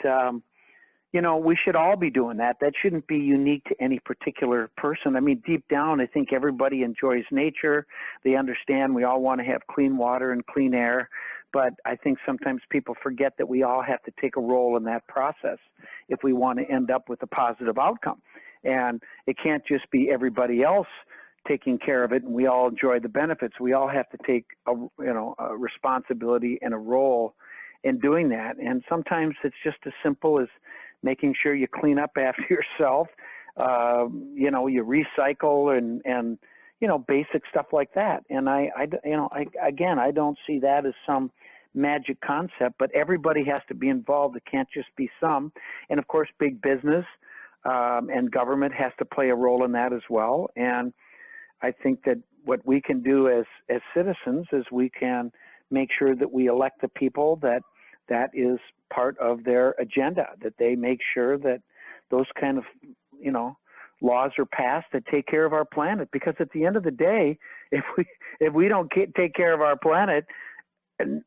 we should all be doing that. That shouldn't be unique to any particular person. I mean, deep down, I think everybody enjoys nature. They understand we all want to have clean water and clean air. But I think sometimes people forget that we all have to take a role in that process if we want to end up with a positive outcome. And it can't just be everybody else taking care of it and we all enjoy the benefits. We all have to take a responsibility and a role in doing that. And sometimes it's just as simple as making sure you clean up after yourself, you recycle and basic stuff like that. And I don't see that as some magic concept, but everybody has to be involved. It can't just be some. And of course, big business and government has to play a role in that as well. And I think that what we can do as citizens is we can make sure that we elect the people that is part of their agenda, that they make sure that those kind of, laws are passed that take care of our planet. Because at the end of the day, if we don't take care of our planet,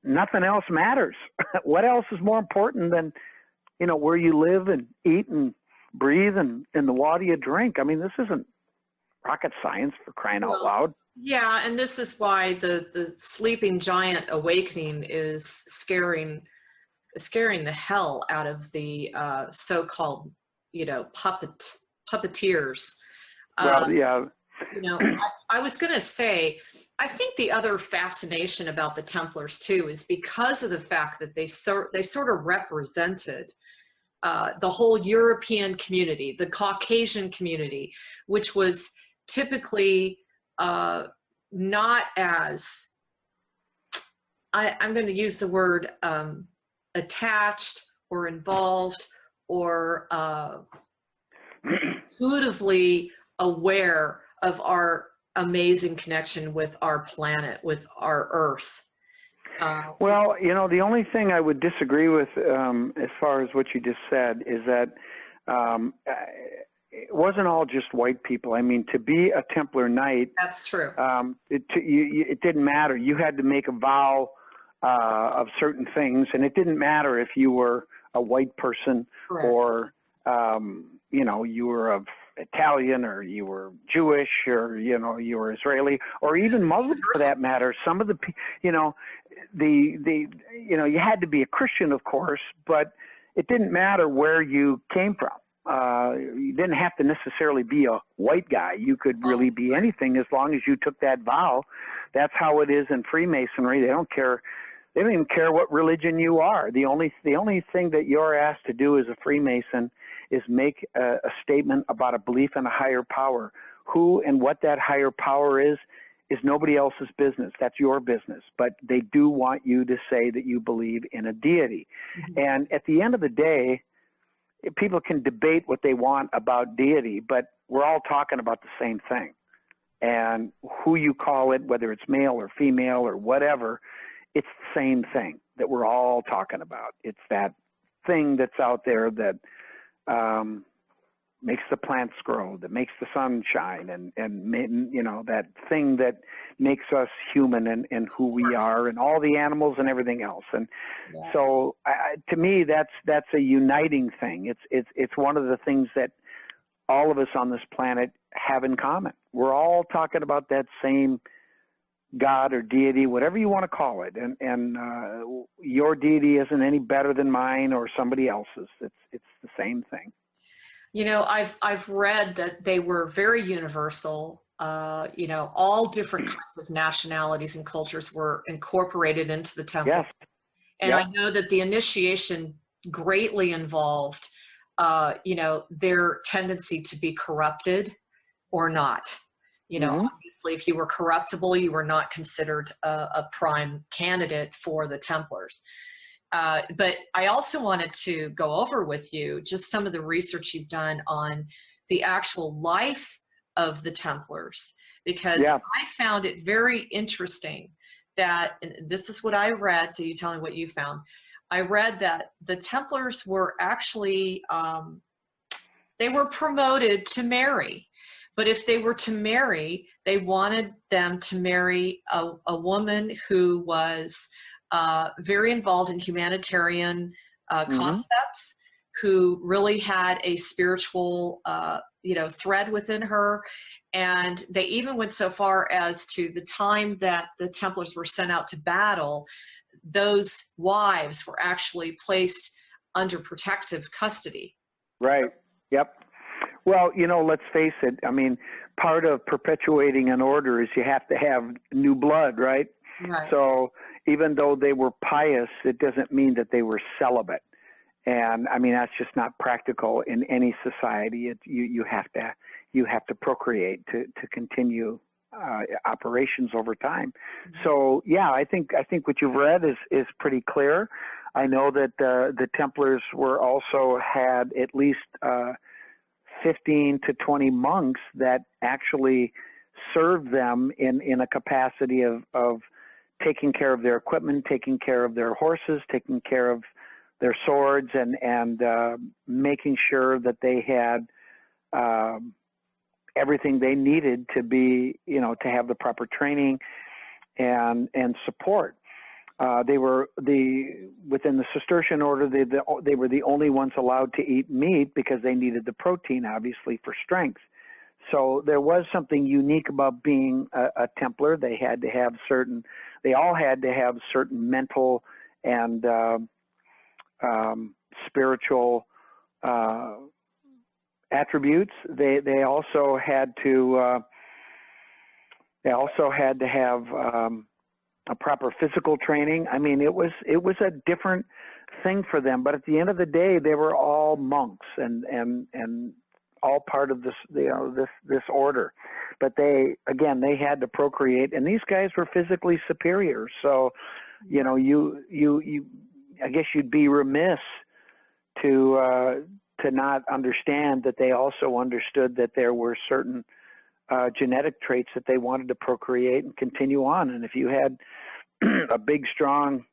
nothing else matters. What else is more important than, where you live and eat and breathe and the water you drink? I mean, this isn't rocket science, for crying out loud. Yeah, and this is why the sleeping giant awakening is scaring the hell out of the so-called, puppeteers. Well, yeah. I was going to say, I think the other fascination about the Templars too is because of the fact that they sort of represented the whole European community, the Caucasian community, which was typically not as, I'm going to use the word attached or involved or intuitively aware of our amazing connection with our planet, with our Earth. Well, the only thing I would disagree with as far as what you just said is that it wasn't all just white people. I mean, to be a Templar Knight, that's true. It didn't matter. You had to make a vow of certain things, and it didn't matter if you were a white person. Correct. Or you were of Italian, or you were Jewish, or you were Israeli, or even Muslim for that matter. Some of the you had to be a Christian, of course, but it didn't matter where you came from. You didn't have to necessarily be a white guy. You could really be anything as long as you took that vow. That's how it is in Freemasonry. They don't care. They don't even care what religion you are. The only thing that you're asked to do as a Freemason is make a statement about a belief in a higher power. Who and what that higher power is nobody else's business. That's your business. But they do want you to say that you believe in a deity. Mm-hmm. And at the end of the day, people can debate what they want about deity, but we're all talking about the same thing. And who you call it, whether it's male or female or whatever, it's the same thing that we're all talking about. It's that thing that's out there that makes the plants grow, that makes the sun shine, and that thing that makes us human and who we are, and all the animals and everything else. And so, to me, that's a uniting thing. It's one of the things that all of us on this planet have in common. We're all talking about that same God or deity, whatever you want to call it, and your deity isn't any better than mine or somebody else's. It's the same thing. I've read that they were very universal. All different kinds of nationalities and cultures were incorporated into the temple. Yes. And I know that the initiation greatly involved, their tendency to be corrupted or not. Obviously, if you were corruptible, you were not considered a prime candidate for the Templars. But I also wanted to go over with you just some of the research you've done on the actual life of the Templars, because I found it very interesting that, and this is what I read, so you tell me what you found. I read that the Templars were actually, they were promoted to marry. But if they were to marry, they wanted them to marry a woman who was very involved in humanitarian concepts, who really had a spiritual, thread within her. And they even went so far as to the time that the Templars were sent out to battle, those wives were actually placed under protective custody. Right. Yep. Well, let's face it. I mean, part of perpetuating an order is you have to have new blood, right? Right. So even though they were pious, it doesn't mean that they were celibate. And I mean, that's just not practical in any society. You have to procreate to continue operations over time. So yeah, I think what you've read is pretty clear. I know that the Templars had at least 15 to 20 monks that actually served them in a capacity of taking care of their equipment, taking care of their horses, taking care of their swords, and making sure that they had everything they needed to be, to have the proper training and support. They were within the Cistercian order, they were the only ones allowed to eat meat because they needed the protein, obviously, for strength. So there was something unique about being a Templar. They all had to have certain mental and spiritual attributes. They also had to have a proper physical training. I mean, it was a different thing for them. But at the end of the day, they were all monks and all part of this this order. But they had to procreate, and these guys were physically superior. So, I guess you'd be remiss to not understand that they also understood that there were certain genetic traits that they wanted to procreate and continue on. And if you had a big, strong,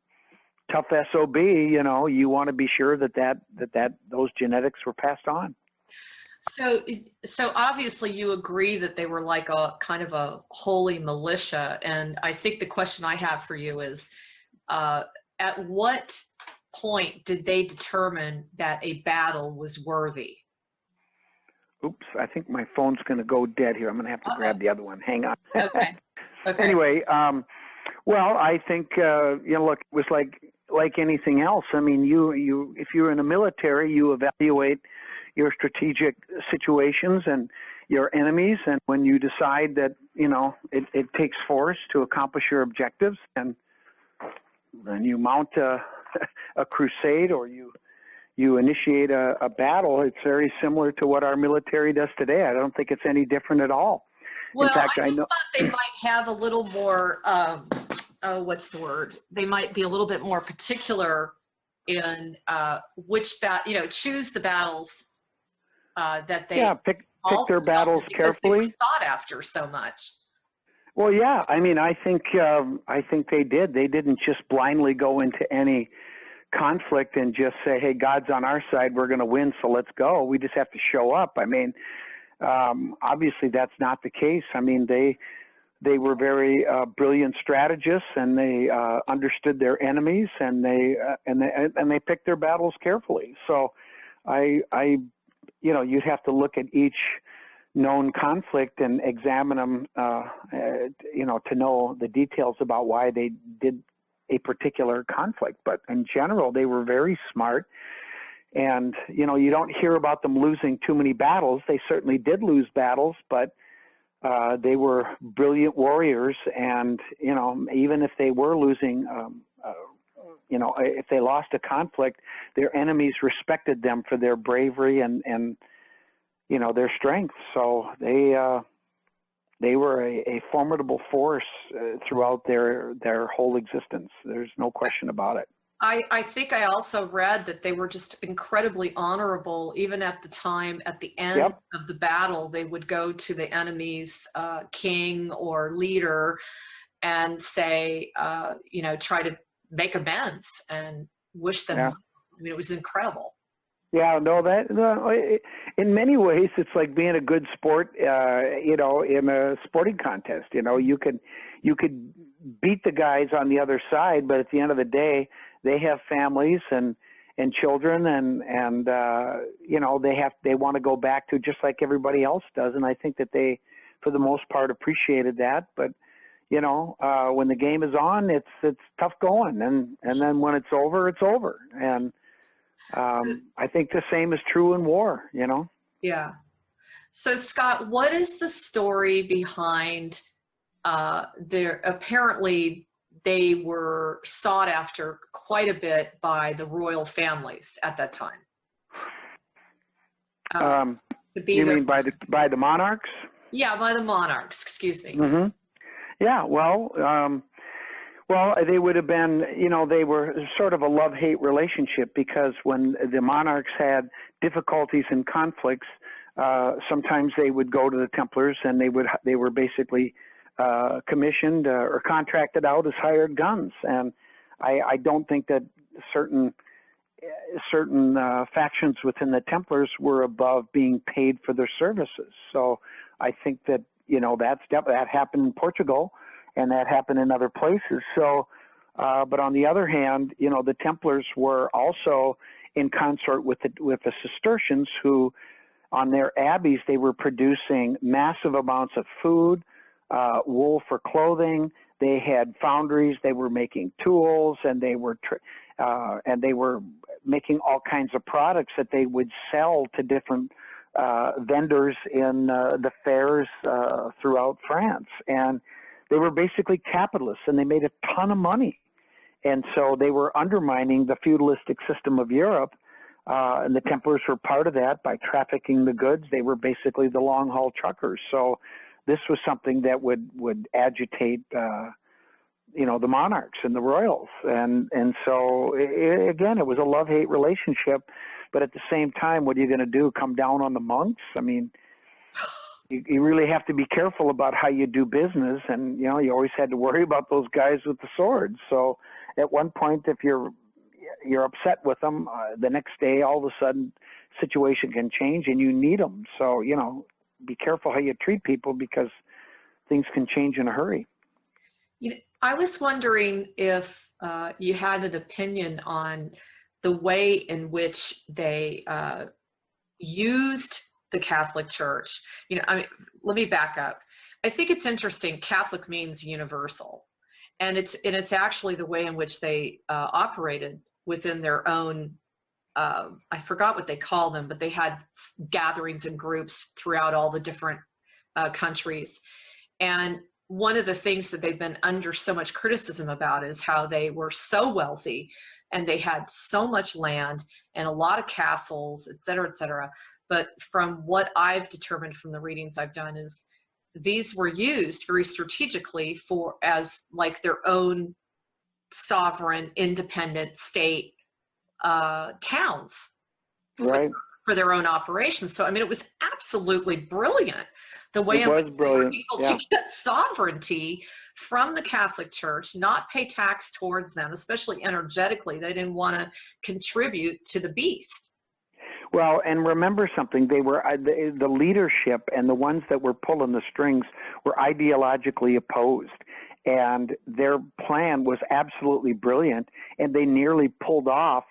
tough SOB, you want to be sure that those genetics were passed on. So obviously you agree that they were like a kind of a holy militia. And I think the question I have for you is, at what point did they determine that a battle was worthy? Oops, I think my phone's going to go dead here. I'm going to have to grab the other one. Hang on. Okay. Anyway, well, I think, look, it was like anything else. I mean, if you're in the military, you evaluate your strategic situations and your enemies. And when you decide that, it takes force to accomplish your objectives, and then you mount a crusade, or you initiate a battle, it's very similar to what our military does today. I don't think it's any different at all. Well, in fact, I thought they might have a little more, what's the word? They might be a little bit more particular in choose the battles that they pick their battles carefully. They were sought after so much. Well, yeah. I mean, I think they did. They didn't just blindly go into any conflict and just say, hey, God's on our side, we're going to win, so let's go. We just have to show up. I mean, obviously that's not the case. I mean, they were very brilliant strategists, and they understood their enemies, and they picked their battles carefully. So you'd have to look at each known conflict and examine them, to know the details about why they did a particular conflict. But in general, they were very smart. And, you don't hear about them losing too many battles. They certainly did lose battles, but they were brilliant warriors. And, even if they were losing, if they lost a conflict, their enemies respected them for their bravery and their strength. So they were a formidable force throughout their whole existence. There's no question about it. I think I also read that they were just incredibly honorable. Even at the time, at the end of the battle, they would go to the enemy's king or leader and say, try to make amends and wish them. I mean, it was incredible. Yeah, in many ways, it's like being a good sport, in a sporting contest. You could beat the guys on the other side, but at the end of the day, they have families and children, and they want to go back to just like everybody else does. And I think that they, for the most part, appreciated that. But when the game is on, it's tough going, and then when it's over, it's over. And I think the same is true in war, Yeah. So Scott, what is the story behind apparently they were sought after quite a bit by the royal families at that time? You mean by the monarchs? Yeah, by the monarchs, excuse me. Mm-hmm. Yeah, well, they would have been, they were sort of a love-hate relationship, because when the monarchs had difficulties and conflicts, sometimes they would go to the Templars, and they were basically commissioned or contracted out as hired guns. And I don't think that certain factions within the Templars were above being paid for their services. So I think that that happened in Portugal, and that happened in other places. So, but on the other hand, the Templars were also in consort with the Cistercians, who, on their abbeys, they were producing massive amounts of food, wool for clothing. They had foundries. They were making tools, and they were making all kinds of products that they would sell to different vendors in the fairs throughout France. And they were basically capitalists, and they made a ton of money. And so they were undermining the feudalistic system of Europe, and the Templars were part of that by trafficking the goods. They were basically the long-haul truckers. So this was something that would agitate, the monarchs and the royals. And so, again, it was a love-hate relationship. But at the same time, what are you going to do, come down on the monks? I mean, you really have to be careful about how you do business. And, you always had to worry about those guys with the swords. So at one point, if you're upset with them, the next day, all of a sudden, situation can change and you need them. So, be careful how you treat people, because things can change in a hurry. I was wondering if you had an opinion on the way in which they used the Catholic Church. Let me back up. I think it's interesting. Catholic means universal, and it's actually the way in which they operated within their own. I forgot what they call them, but they had gatherings and groups throughout all the different countries. And one of the things that they've been under so much criticism about is how they were so wealthy, and they had so much land and a lot of castles, et cetera, et cetera. But from what I've determined from the readings I've done is these were used very strategically as like their own sovereign, independent state towns, right, for their own operations. So, I mean, it was absolutely brilliant the way in which they were able to get sovereignty from the Catholic Church, not pay tax towards them, especially energetically. They didn't want to contribute to the beast. Well, and remember something, they were the leadership and the ones that were pulling the strings were ideologically opposed. And their plan was absolutely brilliant, and they nearly pulled off,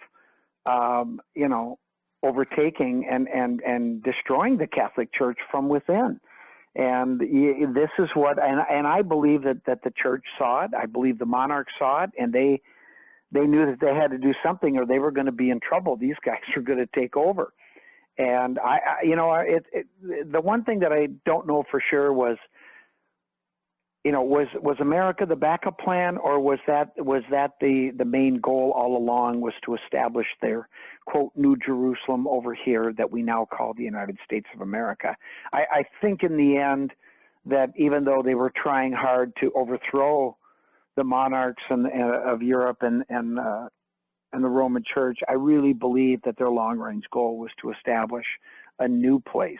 overtaking and destroying the Catholic Church from within. And this is what, and I believe that the church saw it. I believe the monarchs saw it, and they knew that they had to do something, or they were going to be in trouble. These guys were going to take over. And the one thing that I don't know for sure was, was America the backup plan, or was that the main goal all along, was to establish their, quote, New Jerusalem over here that we now call the United States of America? I think in the end that even though they were trying hard to overthrow the monarchs of Europe and the Roman Church, I really believe that their long-range goal was to establish a new place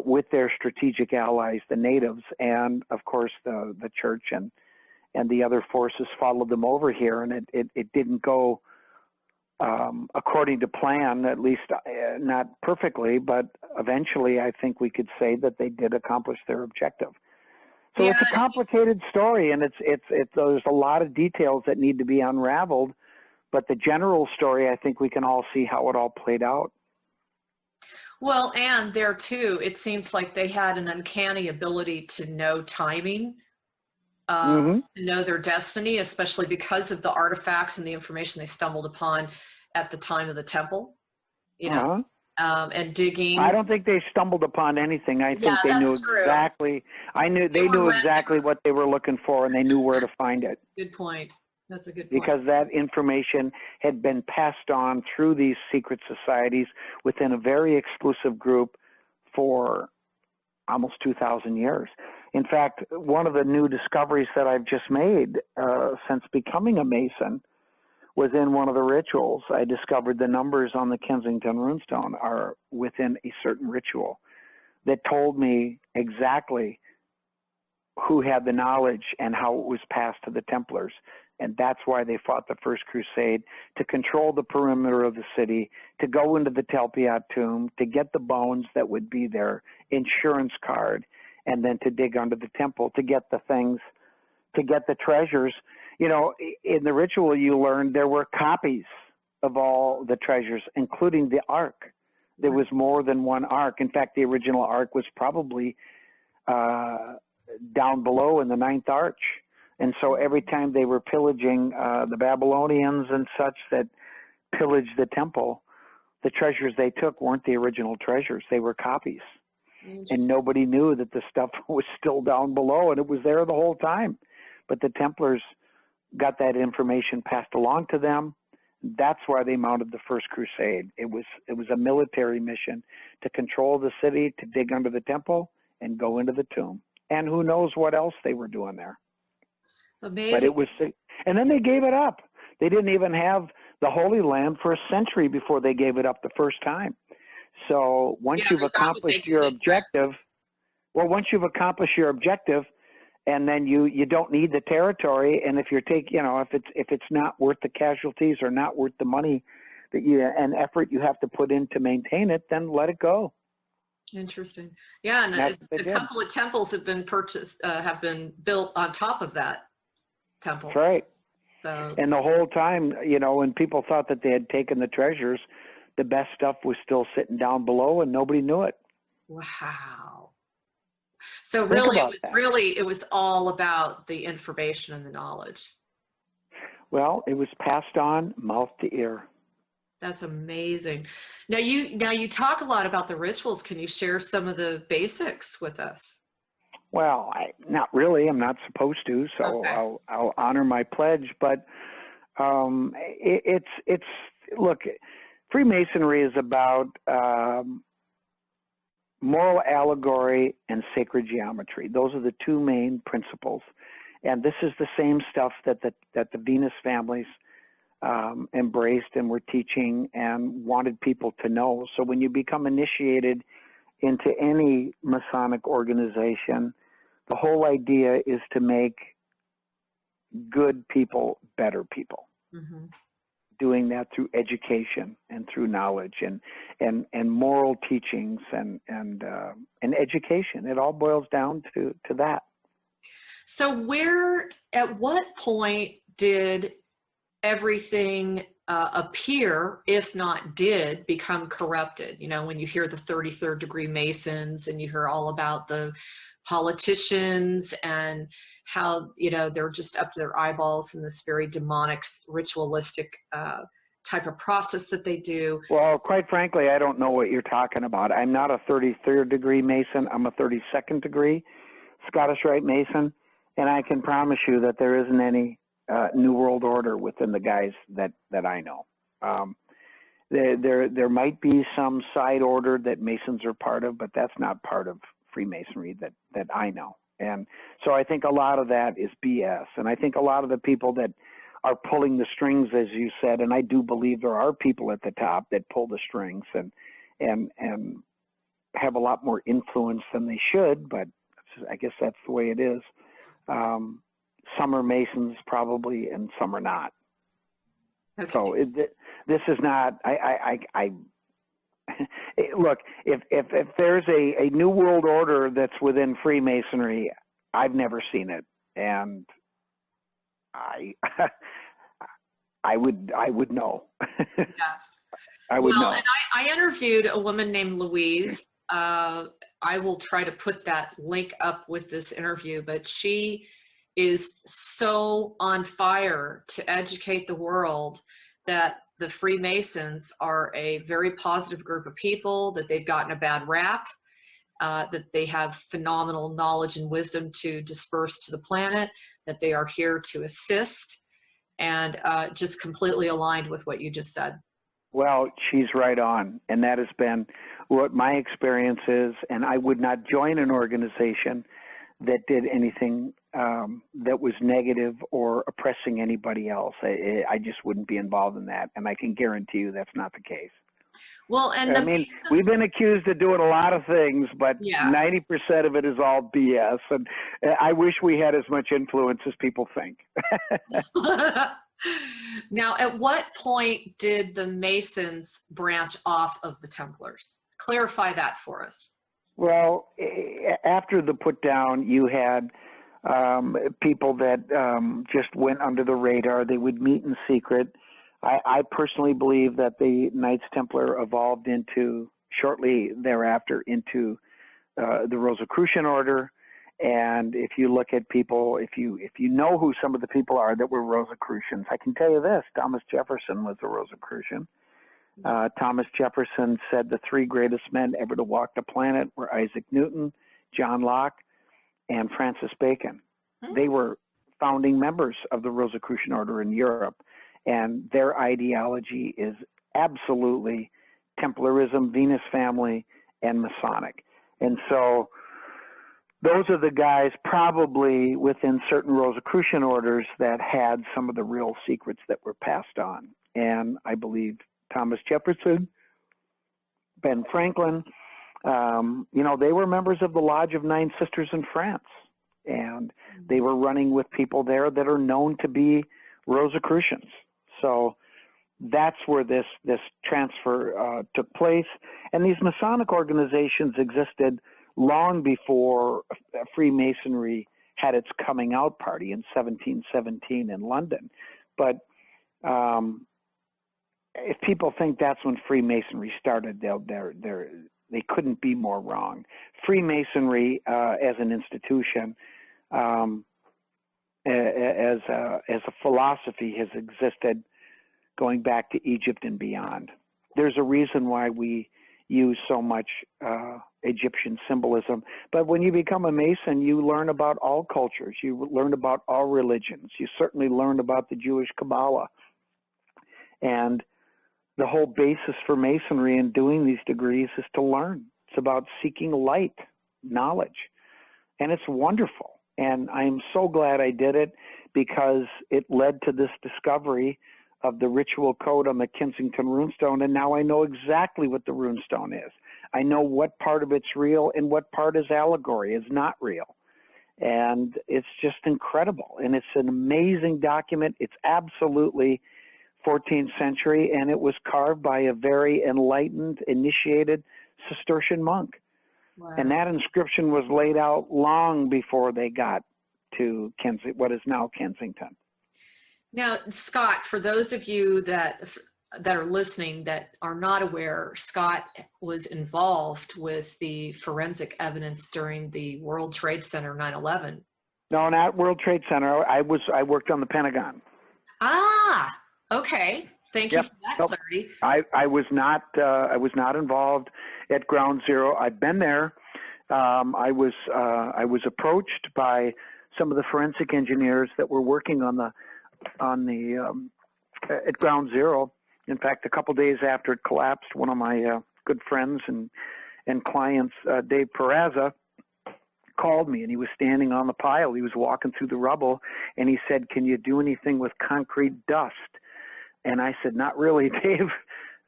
with their strategic allies, the natives, and of course the church and the other forces followed them over here, and it didn't go according to plan, at least not perfectly, but eventually I think we could say that they did accomplish their objective. So it's a complicated story, and there's a lot of details that need to be unraveled, but the general story, I think we can all see how it all played out. Well, and there too, it seems like they had an uncanny ability to know timing, to know their destiny, especially because of the artifacts and the information they stumbled upon at the time of the temple, and digging. I don't think they stumbled upon anything. I think they knew exactly. They knew exactly what they were looking for, and they knew where to find it. Good point. That's a good point. Because that information had been passed on through these secret societies within a very exclusive group for almost 2,000 years. In fact, one of the new discoveries that I've just made since becoming a Mason was in one of the rituals. I discovered the numbers on the Kensington Rune Stone are within a certain ritual that told me exactly who had the knowledge and how it was passed to the Templars. And that's why they fought the First Crusade, to control the perimeter of the city, to go into the Talpiot tomb, to get the bones that would be their insurance card, and then to dig under the temple to get the things, to get the treasures. In the ritual you learned there were copies of all the treasures, including the Ark. There was more than one Ark. In fact, the original Ark was probably down below in the Ninth Arch. And so every time they were pillaging the Babylonians and such that pillaged the temple, the treasures they took weren't the original treasures. They were copies. And nobody knew that the stuff was still down below, and it was there the whole time. But the Templars got that information passed along to them. That's why they mounted the First Crusade. It was a military mission to control the city, to dig under the temple, and go into the tomb. And who knows what else they were doing there. Amazing. But it was, and then they gave it up. They didn't even have the Holy Land for a century before they gave it up the first time. So once you've accomplished your objective, and then you don't need the territory, and if if it's not worth the casualties or not worth the money and effort you have to put in to maintain it, then let it go. Interesting. Yeah, and a couple of temples have been have been built on top of that temple. That's right. So, and the whole time, when people thought that they had taken the treasures, the best stuff was still sitting down below, and nobody knew it. Wow. So really, it was all about the information and the knowledge. Well, it was passed on mouth to ear. That's amazing. Now you talk a lot about the rituals. Can you share some of the basics with us? Well, not really. I'm not supposed to, so okay. I'll honor my pledge. But look, Freemasonry is about moral allegory and sacred geometry. Those are the two main principles, and this is the same stuff that the Venus families embraced and were teaching and wanted people to know. So when you become initiated into any Masonic organization, the whole idea is to make good people better people. Mm-hmm. Doing that through education and through knowledge and moral teachings and education. It all boils down to that. So at what point did everything appear, if not did, become corrupted? You know, when you hear the 33rd degree Masons and you hear all about the politicians and how, you know, they're just up to their eyeballs in this very demonic, ritualistic type of process that they do. Well, quite frankly, I don't know what you're talking about. I'm not a 33rd degree Mason. I'm a 32nd degree Scottish Rite Mason. And I can promise you that there isn't any New World Order within the guys that I know. There might be some side order that Masons are part of, but that's not part of Freemasonry that I know. And so I think a lot of that is BS. And I think a lot of the people that are pulling the strings, as you said, and I do believe there are people at the top that pull the strings and have a lot more influence than they should, but I guess that's the way it is. Some are Masons probably, and some are not. Okay. So this is not. Look, if there's a New World Order that's within Freemasonry, I've never seen it, and I would know. Yes. I would know. And I interviewed a woman named Louise. I will try to put that link up with this interview, but she is so on fire to educate the world that the Freemasons are a very positive group of people, that they've gotten a bad rap, that they have phenomenal knowledge and wisdom to disperse to the planet, that they are here to assist, and just completely aligned with what you just said. Well, she's right on, and that has been what my experience is, and I would not join an organization that did anything that was negative or oppressing anybody else. I just wouldn't be involved in that, and I can guarantee you that's not the case. Well, and I mean, we've been accused of doing a lot of things, but yes. 90% of it is all BS, and I wish we had as much influence as people think. Now, at what point did the Masons branch off of the Templars? Clarify that for us. Well, after the put down, you had people that just went under the radar. They would meet in secret. I personally believe that the Knights Templar evolved shortly thereafter into the Rosicrucian order. And if you look at people, if you know who some of the people are that were Rosicrucians, I can tell you this: Thomas Jefferson was a Rosicrucian. Thomas Jefferson said the three greatest men ever to walk the planet were Isaac Newton, John Locke, and Francis Bacon. They were founding members of the Rosicrucian order in Europe, and their ideology is absolutely Templarism, Venus family, and Masonic. And so those are the guys probably within certain Rosicrucian orders that had some of the real secrets that were passed on. And I believe Thomas Jefferson, Ben Franklin, they were members of the Lodge of Nine Sisters in France. And they were running with people there that are known to be Rosicrucians. So that's where this transfer took place. And these Masonic organizations existed long before Freemasonry had its coming out party in 1717 in London. But if people think that's when Freemasonry started, they couldn't be more wrong. Freemasonry as an institution, as a philosophy, has existed going back to Egypt and beyond. There's a reason why we use so much Egyptian symbolism. But when you become a Mason, you learn about all cultures. You learn about all religions. You certainly learn about the Jewish Kabbalah. And the whole basis for Masonry and doing these degrees is to learn. It's about seeking light, knowledge. And it's wonderful. And I'm so glad I did it, because it led to this discovery of the ritual code on the Kensington Rune Stone, and now I know exactly what the Rune Stone is. I know what part of it's real and what part is allegory, is not real. And it's just incredible. And it's an amazing document. It's absolutely 14th century, and it was carved by a very enlightened, initiated Cistercian monk. Wow. And that inscription was laid out long before they got to what is now Kensington. Now, Scott, for those of you that are listening that are not aware, Scott was involved with the forensic evidence during the World Trade Center 9/11. No, not World Trade Center. I worked on the Pentagon. Ah, okay. Thank you for that clarity. I was not involved at Ground Zero. I've been there. I was approached by some of the forensic engineers that were working at Ground Zero. In fact, a couple days after it collapsed, one of my good friends and clients, Dave Peraza, called me, and he was standing on the pile. He was walking through the rubble, and he said, "Can you do anything with concrete dust?" And I said, "Not really, Dave.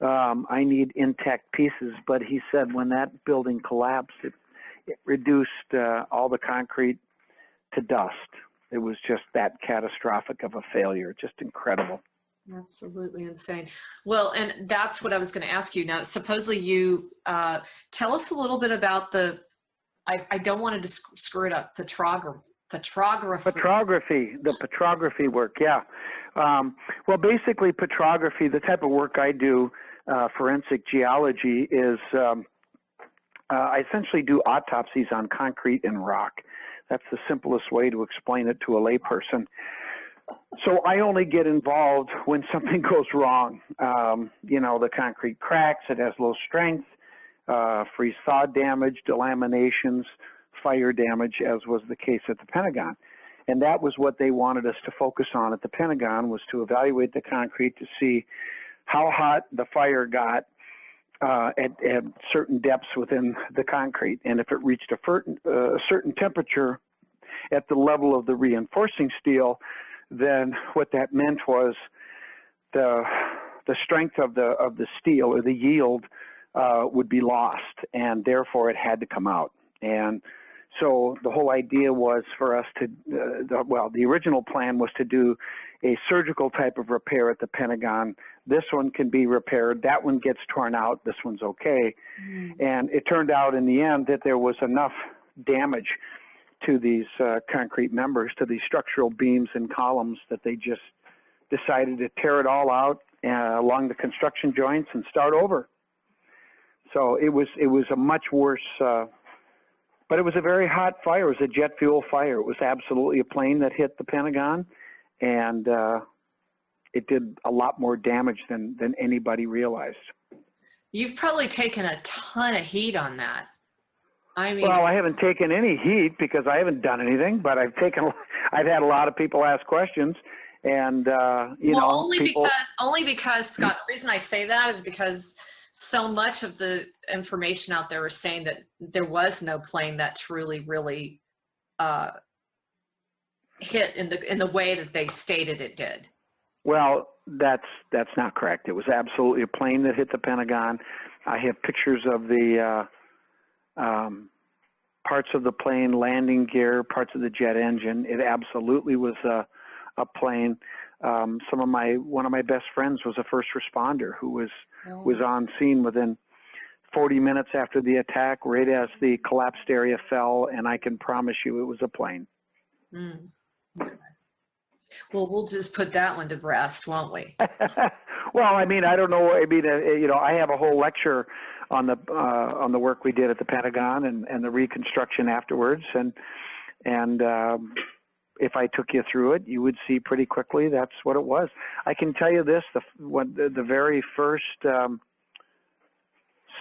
I need intact pieces." But he said when that building collapsed, it reduced all the concrete to dust. It was just that catastrophic of a failure. Just incredible. Absolutely insane. Well, and that's what I was going to ask you. Now, supposedly you tell us a little bit about I don't want to screw it up, petrography. The petrography work, yeah. Well, basically petrography, the type of work I do, forensic geology, is I essentially do autopsies on concrete and rock. That's the simplest way to explain it to a layperson. So I only get involved when something goes wrong. The concrete cracks, it has low strength, freeze-thaw damage, delaminations, fire damage, as was the case at the Pentagon. And that was what they wanted us to focus on at the Pentagon, was to evaluate the concrete to see how hot the fire got at certain depths within the concrete. And if it reached a certain temperature at the level of the reinforcing steel, then what that meant was the strength of the steel, or the yield, would be lost, and therefore it had to come out. And so the whole idea was for us to, the original plan was to do a surgical type of repair at the Pentagon. This one can be repaired. That one gets torn out. This one's okay. Mm. And it turned out in the end that there was enough damage to these concrete members, to these structural beams and columns, that they just decided to tear it all out along the construction joints and start over. So it was a much worse, but it was a very hot fire. It was a jet fuel fire. It was absolutely a plane that hit the Pentagon, and it did a lot more damage than anybody realized. You've probably taken a ton of heat on that. I mean, well, I haven't taken any heat because I haven't done anything, but I've had a lot of people ask questions, and only because Scott, the reason I say that is because so much of the information out there is saying that there was no plane that truly, really hit in the way that they stated it did. Well, that's not correct. It was absolutely a plane that hit the Pentagon. I have pictures of the parts of the plane, landing gear, parts of the jet engine. It absolutely was a plane. One of my best friends was a first responder who was on scene within 40 minutes after the attack, right as the collapsed area fell, and I can promise you it was a plane. Mm. Okay. Well, we'll just put that one to rest, won't we? Well, I mean, I don't know. I mean, I have a whole lecture on the work we did at the Pentagon and the reconstruction afterwards, and if I took you through it, you would see pretty quickly that's what it was. I can tell you this: the very first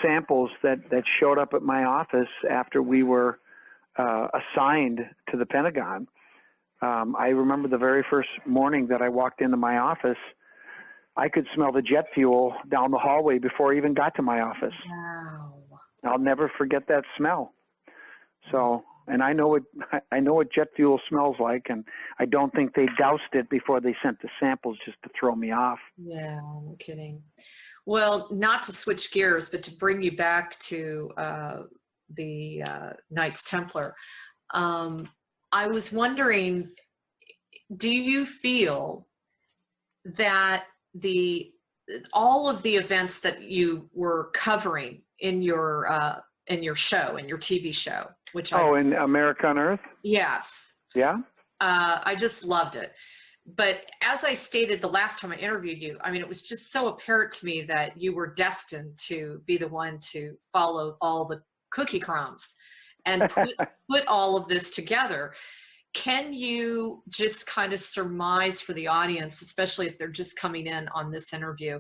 samples that showed up at my office after we were assigned to the Pentagon. I remember the very first morning that I walked into my office, I could smell the jet fuel down the hallway before I even got to my office. Wow. I'll never forget that smell. So, and I know what jet fuel smells like, and I don't think they doused it before they sent the samples just to throw me off. Yeah, no kidding. Well, not to switch gears, but to bring you back to the Knights Templar. I was wondering, do you feel that all of the events that you were covering in your show, in your TV show, which in America Unearthed? Yes. Yeah. I just loved it. But as I stated the last time I interviewed you, I mean, it was just so apparent to me that you were destined to be the one to follow all the cookie crumbs and put all of this together. Can you just kind of surmise for the audience, especially if they're just coming in on this interview,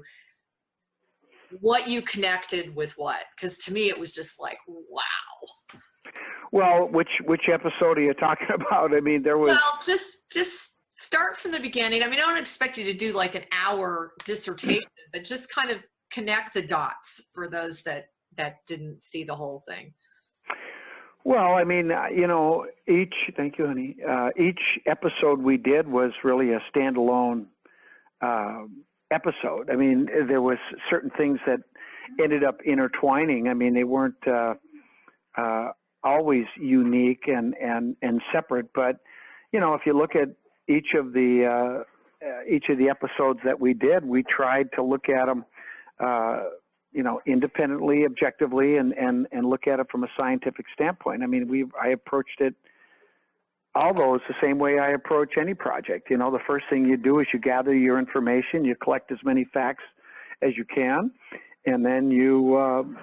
what you connected with what? Because to me, it was just like, wow. Well, which episode are you talking about? I mean, there was... Well, just start from the beginning. I mean, I don't expect you to do like an hour dissertation, but just kind of connect the dots for those that didn't see the whole thing. Well, I mean, thank you, honey. Each episode we did was really a standalone episode. I mean, there was certain things that ended up intertwining. I mean, they weren't always unique and separate, but if you look at each of the episodes that we did, we tried to look at them, independently, objectively, and look at it from a scientific standpoint. I mean, I approached it, all those, the same way I approach any project. The first thing you do is you gather your information, you collect as many facts as you can, and then you,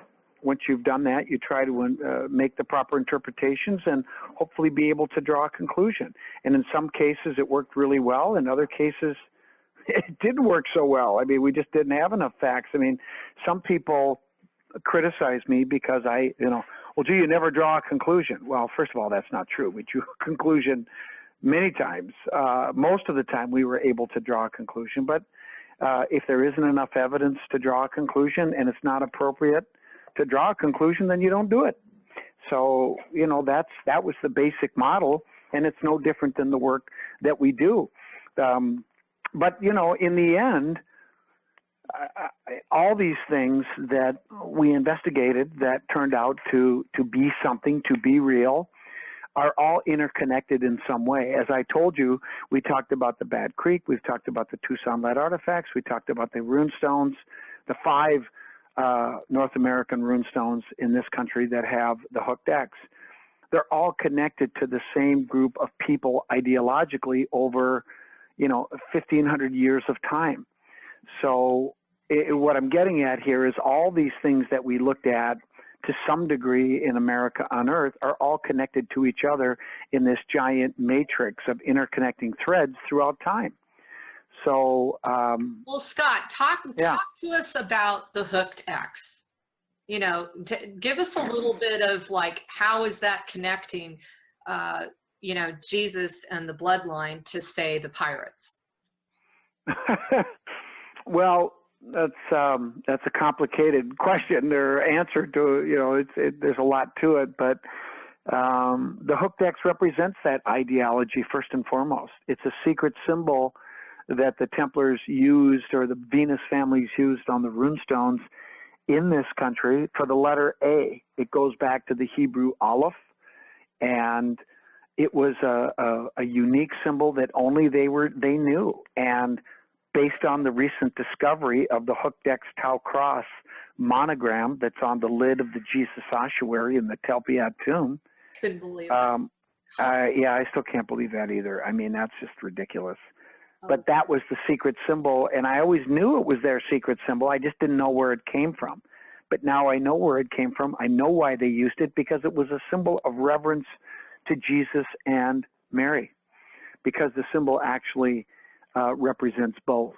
once you've done that, you try to make the proper interpretations and hopefully be able to draw a conclusion. And in some cases, it worked really well. In other cases, it didn't work so well. I mean, we just didn't have enough facts. I mean, some people criticize me because you never draw a conclusion. Well, first of all, that's not true. We drew a conclusion many times. Most of the time, we were able to draw a conclusion. But if there isn't enough evidence to draw a conclusion and it's not appropriate to draw a conclusion, then you don't do it. So, that was the basic model, and it's no different than the work that we do. But, in the end, all these things that we investigated that turned out to be something, to be real, are all interconnected in some way. As I told you, we talked about the Bad Creek, we've talked about the Tucson lead artifacts, we talked about the rune stones, the 5 North American rune stones in this country that have the hooked X. They're all connected to the same group of people ideologically over 1,500 years of time. So what I'm getting at here is all these things that we looked at to some degree in America Unearthed are all connected to each other in this giant matrix of interconnecting threads throughout time. So, well, Scott, talk to us about the hooked X. Give us a little bit of like, how is that connecting, Jesus and the bloodline to, say, the pirates? Well, that's a complicated question or answer to, there's a lot to it, but the hooked X represents that ideology first and foremost. It's a secret symbol that the Templars used, or the Venus families used on the runestones in this country for the letter A. It goes back to the Hebrew Aleph, and it was a unique symbol that only they knew. And based on the recent discovery of the hooked X Tau Cross monogram that's on the lid of the Jesus ossuary in the Telpiad tomb. Couldn't believe it. I still can't believe that either. I mean, that's just ridiculous. But that was the secret symbol, and I always knew it was their secret symbol. I just didn't know where it came from. But now I know where it came from. I know why they used it, because it was a symbol of reverence to Jesus and Mary, because the symbol actually represents both.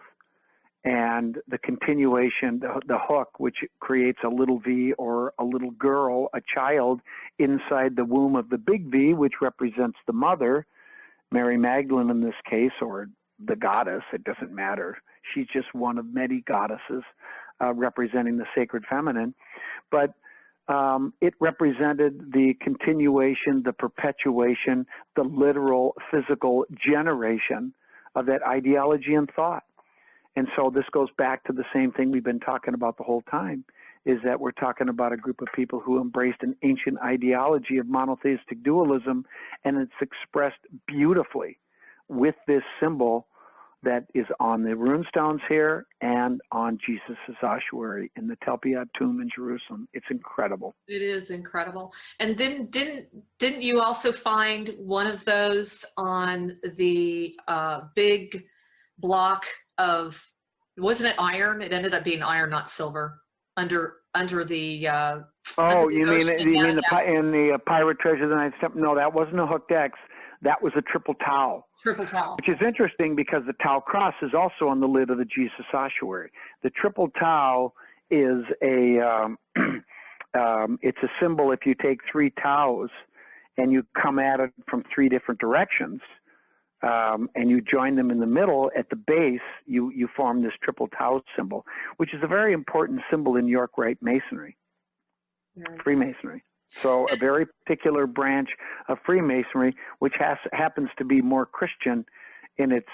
And the continuation, the hook, which creates a little V or a little girl, a child, inside the womb of the big V, which represents the mother, Mary Magdalene in this case, or the goddess, it doesn't matter. She's just one of many goddesses representing the sacred feminine. But it represented the continuation, the perpetuation, the literal physical generation of that ideology and thought. And so this goes back to the same thing we've been talking about the whole time, is that we're talking about a group of people who embraced an ancient ideology of monotheistic dualism, and it's expressed beautifully with this symbol that is on the rune stones here and on Jesus' ossuary in the Telpiad tomb in Jerusalem. It's incredible. It is incredible. And then didn't you also find one of those on the big block of, wasn't it iron? It ended up being iron, not silver, under the oh, you mean the pirate treasure of the Knights Templar? No, that wasn't a hooked X. That was a triple tau. Triple tau. Which is interesting because the tau cross is also on the lid of the Jesus ossuary. The triple tau is it's a symbol. If you take 3 taus and you come at it from 3 different directions, and you join them in the middle at the base, you form this triple tau symbol, which is a very important symbol in York Rite Masonry, Freemasonry. So a very particular branch of Freemasonry, which happens to be more Christian in its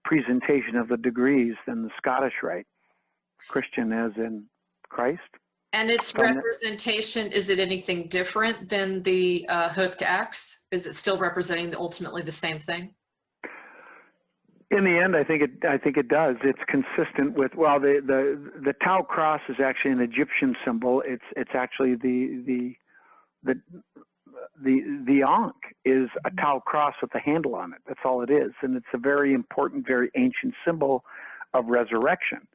presentation of the degrees than the Scottish Rite. Christian as in Christ. And its representation, is it anything different than the hooked X? Is it still representing ultimately the same thing? In the end, I think it does. It's consistent with, well, the Tau cross is actually an Egyptian symbol. It's actually the Ankh is a Tau cross with a handle on it. That's all it is, and it's a very important, very ancient symbol of resurrection.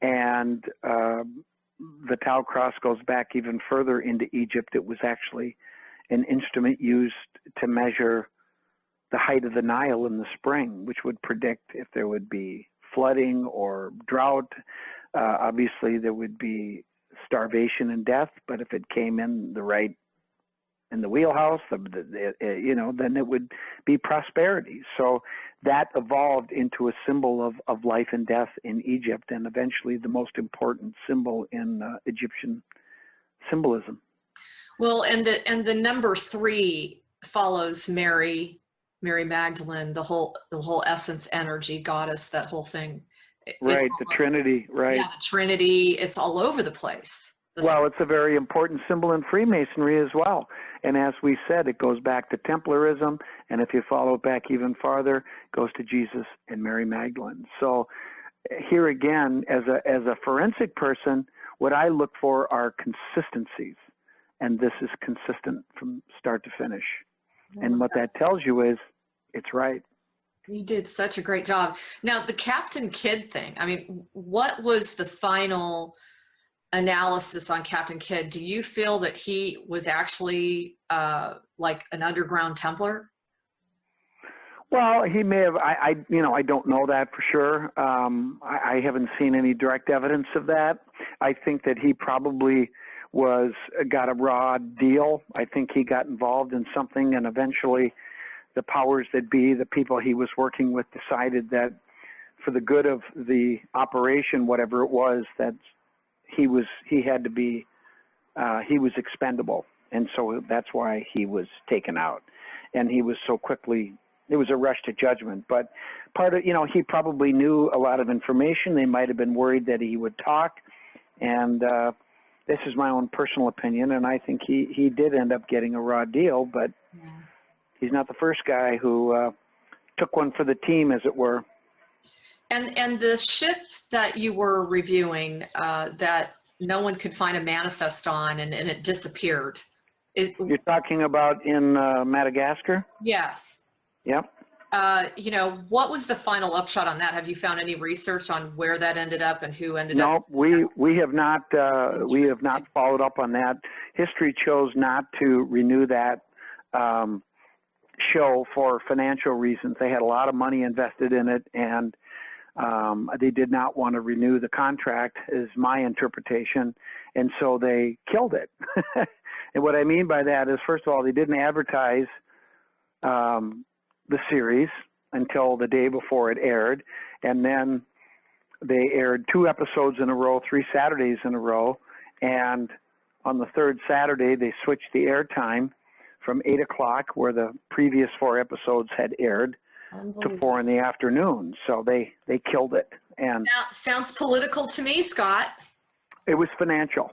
And the Tau cross goes back even further into Egypt. It was actually an instrument used to measure the height of the Nile in the spring, which would predict if there would be flooding or drought. Obviously, there would be starvation and death, but if it came in the wheelhouse, then it would be prosperity. So that evolved into a symbol of life and death in Egypt, and eventually the most important symbol in Egyptian symbolism. Well, and the number 3 follows Mary Magdalene, the whole essence, energy, goddess, that whole thing. Right, the Trinity, right. Yeah, the Trinity, it's all over the place. Well, it's a very important symbol in Freemasonry as well. And as we said, it goes back to Templarism, and if you follow it back even farther, it goes to Jesus and Mary Magdalene. So here again, as a forensic person, what I look for are consistencies, and this is consistent from start to finish. And what that tells you is it's right. You did such a great job. Now, the Captain Kidd thing, I mean, what was the final analysis on Captain Kidd? Do you feel that he was actually like an underground Templar? Well, he may have. I don't know that for sure. I haven't seen any direct evidence of that. I think that he probably got a raw deal. I think he got involved in something, and eventually the powers that be, the people he was working with, decided that for the good of the operation, whatever it was, that he was expendable, and so that's why he was taken out. And he was so quickly, it was a rush to judgment. But he probably knew a lot of information. They might have been worried that he would talk, and this is my own personal opinion, and I think he did end up getting a raw deal, but he's not the first guy who took one for the team, as it were. And the ship that you were reviewing that no one could find a manifest on, and it disappeared. You're talking about in Madagascar? Yes. Yep. What was the final upshot on that? Have you found any research on where that ended up and who ended up? No, we have not. We have not followed up on that. History chose not to renew that show for financial reasons. They had a lot of money invested in it, and they did not want to renew the contract, is my interpretation, and so they killed it. And what I mean by that is, first of all, they didn't advertise the series until the day before it aired, and then they aired 2 episodes in a row, 3 Saturdays in a row, and on the 3rd Saturday they switched the air time from 8 o'clock, where the previous 4 episodes had aired, to 4 in the afternoon. So they killed it. And now, sounds political to me, Scott. it was financial.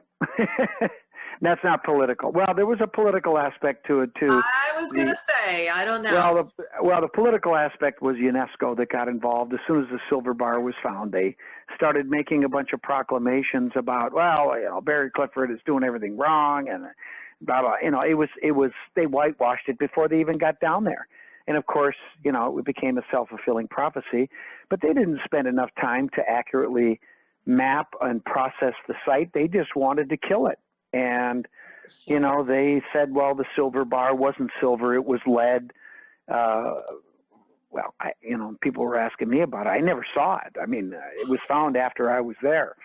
That's not political. Well, there was a political aspect to it too. I was going to say, I don't know. Well, the political aspect was UNESCO that got involved. As soon as the silver bar was found, they started making a bunch of proclamations about, well, Barry Clifford is doing everything wrong, and blah blah. It was they whitewashed it before they even got down there. And of course, it became a self-fulfilling prophecy. But they didn't spend enough time to accurately map and process the site. They just wanted to kill it. And, they said, well, the silver bar wasn't silver, it was lead. People were asking me about it. I never saw it. I mean, it was found after I was there.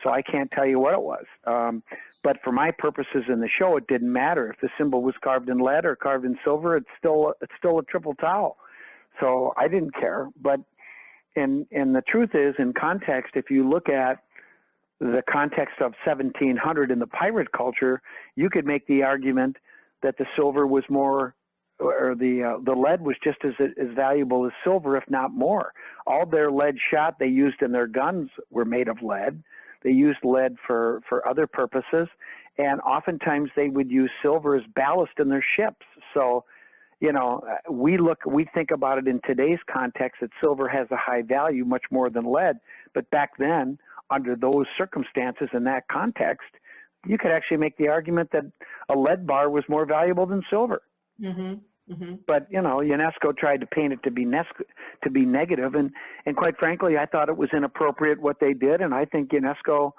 So I can't tell you what it was. But for my purposes in the show, it didn't matter. If the symbol was carved in lead or carved in silver, it's still a triple tau. So I didn't care. But and the truth is, in context, if you look at the context of 1700 in the pirate culture, you could make the argument that the silver was more, or the lead was just as valuable as silver, if not more. All their lead shot they used in their guns were made of lead. They used lead for other purposes, and oftentimes they would use silver as ballast in their ships. So, we think about it in today's context that silver has a high value, much more than lead. But back then, under those circumstances in that context, you could actually make the argument that a lead bar was more valuable than silver. Mm-hmm. Mm-hmm. But, UNESCO tried to paint it to be negative. And quite frankly, I thought it was inappropriate what they did. And I think UNESCO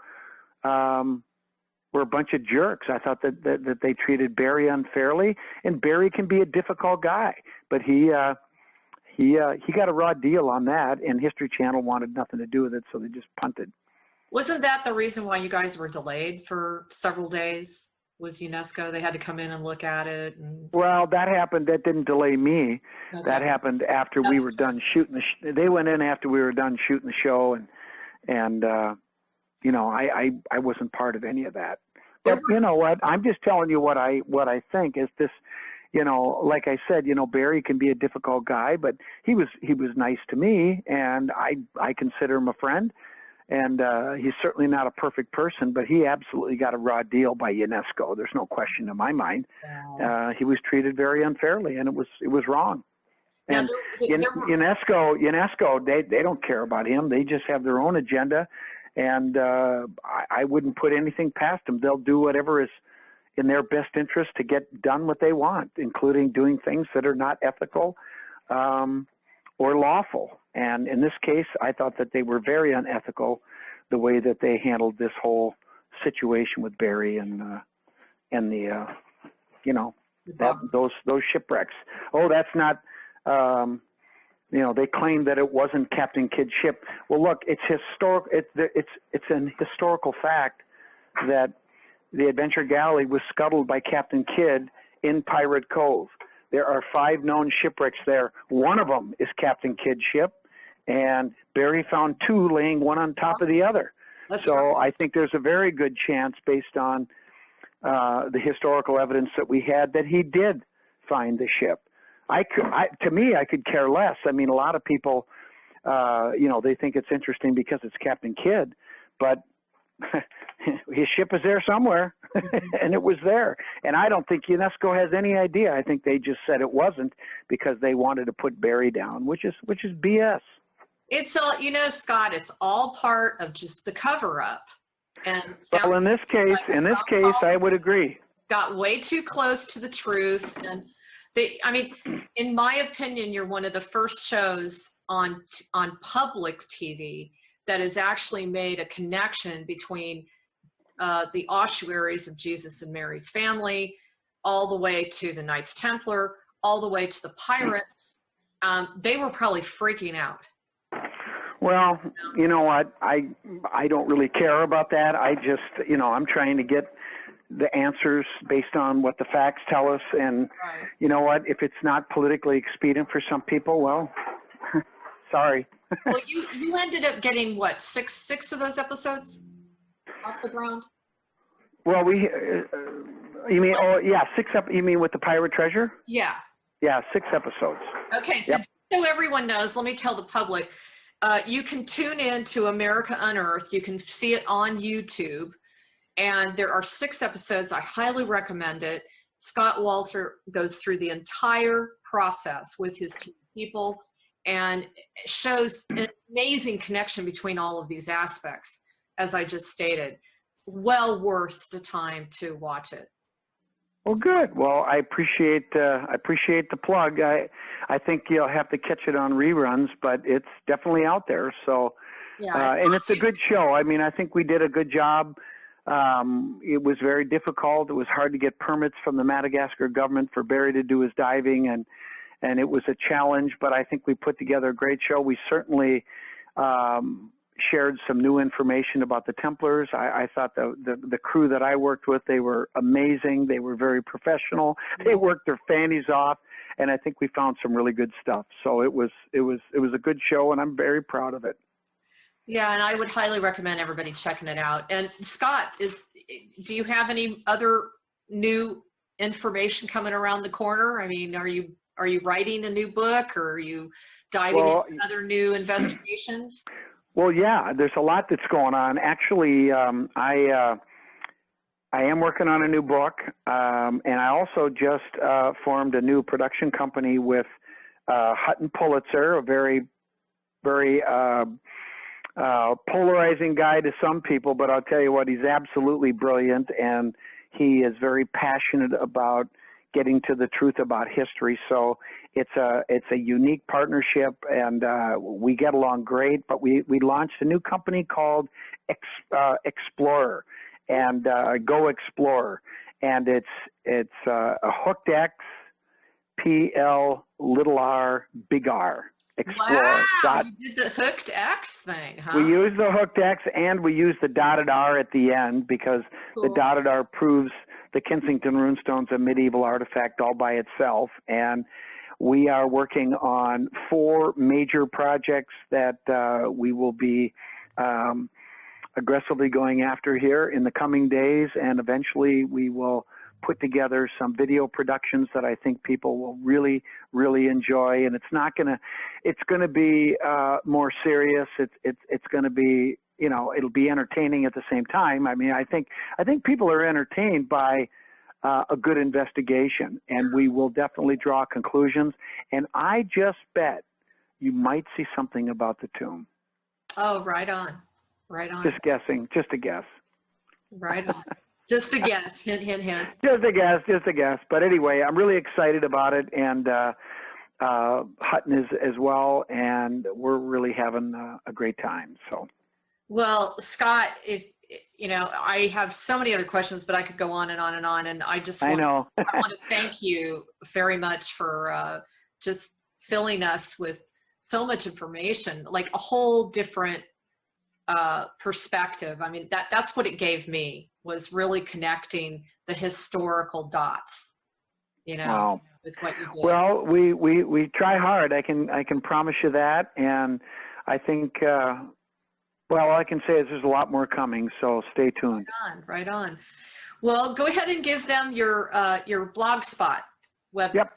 were a bunch of jerks. I thought that they treated Barry unfairly. And Barry can be a difficult guy. But he got a raw deal on that. And History Channel wanted nothing to do with it, so they just punted. Wasn't that the reason why you guys were delayed for several days? Was UNESCO? They had to come in and look at it. Well, that happened. That didn't delay me. Okay. That happened after we were done shooting. They went in after we were done shooting the show, and I wasn't part of any of that. But you know what? I'm just telling you what I think is this. Like I said, Barry can be a difficult guy, but he was nice to me, and I consider him a friend. And he's certainly not a perfect person, but he absolutely got a raw deal by UNESCO. There's no question in my mind. He was treated very unfairly, and it was wrong. And UNESCO, they don't care about him. They just have their own agenda, and I wouldn't put anything past them. They'll do whatever is in their best interest to get done what they want, including doing things that are not ethical or lawful. And in this case, I thought that they were very unethical, the way that they handled this whole situation with Barry and those shipwrecks. Oh, that's not, they claim that it wasn't Captain Kidd's ship. Well, look, it's an historical fact that the Adventure Galley was scuttled by Captain Kidd in Pirate Cove. There are 5 known shipwrecks there. One of them is Captain Kidd's ship, and Barry found 2 laying one on top of the other. I think there's a very good chance, based on the historical evidence that we had, that he did find the ship. To me, I could care less. I mean, a lot of people, they think it's interesting because it's Captain Kidd, but his ship is there somewhere, and it was there. And I don't think UNESCO has any idea. I think they just said it wasn't because they wanted to put Barry down, which is BS. It's all, Scott, it's all part of just the cover-up. And well, in this case, I would agree. Got way too close to the truth, and in my opinion, you're one of the first shows on public TV that has actually made a connection between the ossuaries of Jesus and Mary's family, all the way to the Knights Templar, all the way to the pirates. They were probably freaking out. Well, you know what? I don't really care about that. I just, I'm trying to get the answers based on what the facts tell us. And right. You know what? If it's not politically expedient for some people, well, sorry. Well, you ended up getting what, six of those episodes off the ground? Well, you mean 6 you mean with the pirate treasure? Yeah. Yeah, 6 episodes. Okay, so yep. So everyone knows, let me tell the public, you can tune in to America Unearthed. You can see it on YouTube. And there are 6 episodes. I highly recommend it. Scott Wolter goes through the entire process with his team of people and shows an amazing connection between all of these aspects, as I just stated. Well worth the time to watch it. Well, good. Well, I appreciate the plug. I think you'll have to catch it on reruns, but it's definitely out there. So, yeah, and it's a good show. I mean, I think we did a good job. It was very difficult. It was hard to get permits from the Madagascar government for Barry to do his diving, and it was a challenge. But I think we put together a great show. We certainly shared some new information about the Templars. I thought the crew that I worked with, they were amazing. They were very professional. They worked their fannies off, and I think we found some really good stuff. So it was a good show, and I'm very proud of it. Yeah, and I would highly recommend everybody checking it out. And Scott, do you have any other new information coming around the corner? I mean, are you writing a new book, or are you diving into other new investigations? Well, yeah, there's a lot that's going on. Actually, I am working on a new book, and I also just formed a new production company with Hutton Pulitzer, a very, very polarizing guy to some people, but I'll tell you what, he's absolutely brilliant, and he is very passionate about getting to the truth about history. So it's a unique partnership, and we get along great. But we launched a new company called Explorer, and Go Explorer, and it's a hooked X, PL little r big R. Explorer. Wow, you did the hooked X thing, huh? We use the hooked X, and we use the dotted R at the end, because the dotted R proves the Kensington Rune Stone's a medieval artifact all by itself. And we are working on 4 major projects that we will be aggressively going after here in the coming days, and eventually we will put together some video productions that I think people will really, really enjoy. And it's gonna be more serious. It's gonna be, it'll be entertaining at the same time. I mean, I think people are entertained by a good investigation, and we will definitely draw conclusions. And I just bet you might see something about the tomb. Oh, right on. Right on. Just guessing, just a guess. Right on. Just a guess. Hint, hint, hint. Just a guess. But anyway, I'm really excited about it, and Hutton is as well, and we're really having a great time. So, well, Scott, I have so many other questions, but I could go on and on and on, and I want to thank you very much for just filling us with so much information, like a whole different perspective. I mean, that's what it gave me, was really connecting the historical dots, wow. with what you did. Well, we try hard. I can promise you that, and I think all I can say is there's a lot more coming. So stay tuned. Right on. Well, go ahead and give them your blogspot web. Yep.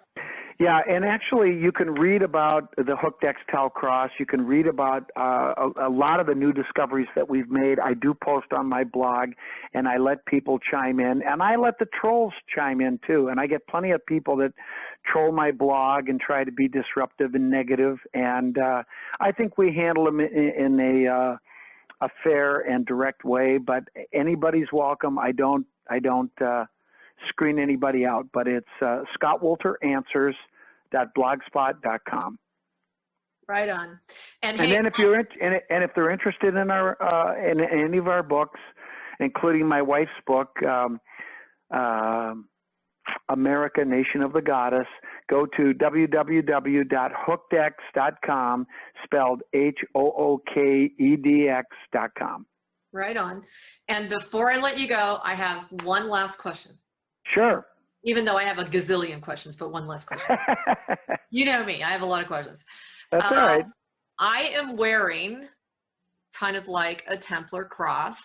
Yeah, and actually you can read about the hooked X Tal Cross. You can read about a lot of the new discoveries that we've made. I do post on my blog, and I let people chime in, and I let the trolls chime in too. And I get plenty of people that troll my blog and try to be disruptive and negative. And I think we handle them in a fair and direct way. But anybody's welcome. I don't screen anybody out, but it's Scott Wolter Answers.blogspot.com. Right on. And then if they're interested in our in any of our books, including my wife's book, America, Nation of the Goddess, go to www.hookedx.com, spelled HOOKEDX.com. Right on. And before I let you go, I have one last question. Sure. Even though I have a gazillion questions, but one last question. You know me, I have a lot of questions. That's all right. I am wearing kind of like a Templar cross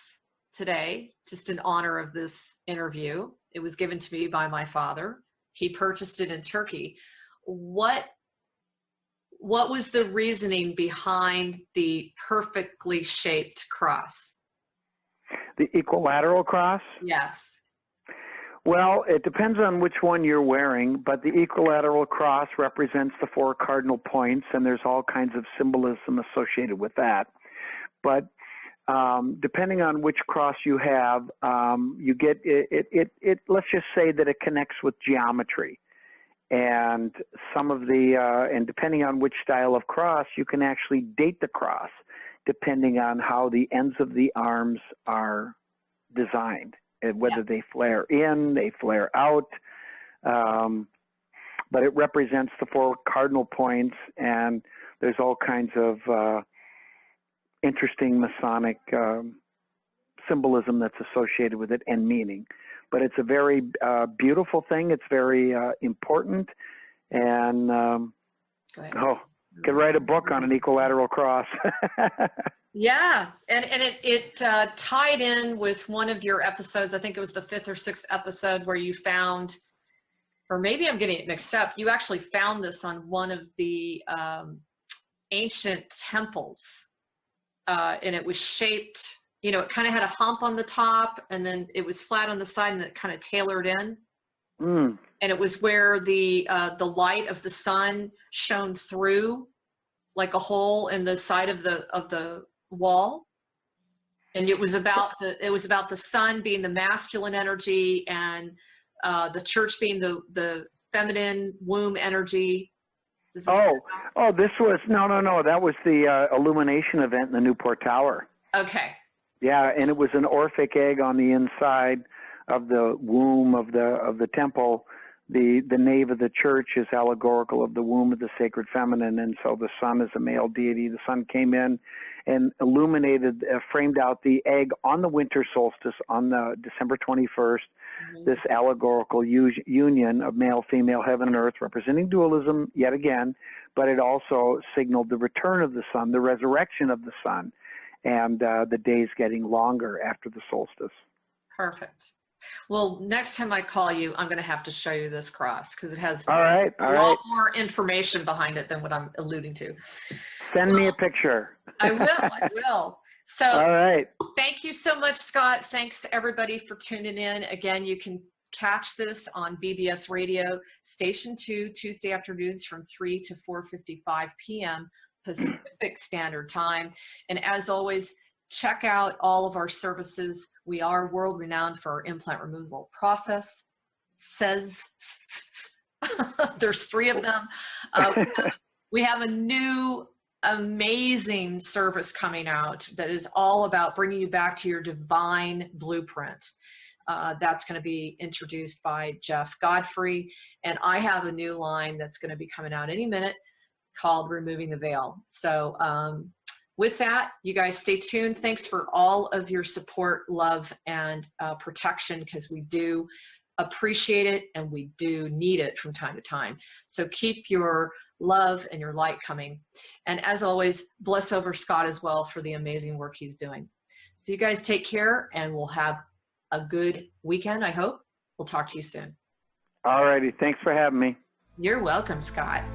today, just in honor of this interview. It was given to me by my father. He purchased it in Turkey. What what was the reasoning behind the perfectly shaped cross? The equilateral cross? Yes. Well, it depends on which one you're wearing, but the equilateral cross represents the 4 cardinal points, and there's all kinds of symbolism associated with that. But depending on which cross you have, you get it. Let's just say that it connects with geometry, and some of the and depending on which style of cross, you can actually date the cross, depending on how the ends of the arms are designed. Whether they flare in, they flare out, but it represents the 4 cardinal points, and there's all kinds of interesting Masonic symbolism that's associated with it and meaning. But it's a very beautiful thing. It's very important, and could write a book on an equilateral cross. Yeah, and it tied in with one of your episodes. I think it was the 5th or 6th episode where you found, or maybe I'm getting it mixed up, you actually found this on one of the ancient temples, and it was shaped, you know, it kind of had a hump on the top, and then it was flat on the side, and it kind of tailored in. And it was where the light of the sun shone through, like a hole in the side of the wall, and it was about the sun being the masculine energy, and the church being the feminine womb energy. This was no. That was the illumination event in the Newport Tower. Okay. Yeah, and it was an Orphic egg on the inside of the womb of the temple. The nave of the church is allegorical of the womb of the sacred feminine, and so the sun is a male deity. The sun came in and illuminated, framed out the egg on the winter solstice on the December 21st, this allegorical union of male, female, heaven and earth, representing dualism yet again, but it also signaled the return of the sun, the resurrection of the sun, and the days getting longer after the solstice. Perfect. Well, next time I call you, I'm going to have to show you this cross because it has a lot more information behind it than what I'm alluding to. Send me a picture. I will. So, all right. Thank you so much, Scott. Thanks to everybody for tuning in. Again, you can catch this on BBS Radio, Station 2, Tuesday afternoons from 3 to 4:55 p.m. Pacific Standard Time. And as always, check out all of our services. We are world renowned for our implant removal process. There's 3 of them. We have a new amazing service coming out that is all about bringing you back to your divine blueprint. That's going to be introduced by Jeff Godfrey. And I have a new line that's going to be coming out any minute called Removing the Veil. So with that, you guys stay tuned. Thanks for all of your support, love, and protection, because we do appreciate it and we do need it from time to time. So keep your love and your light coming. And as always, bless over Scott as well for the amazing work he's doing. So you guys take care, and we'll have a good weekend, I hope. We'll talk to you soon. All righty. Thanks for having me. You're welcome, Scott.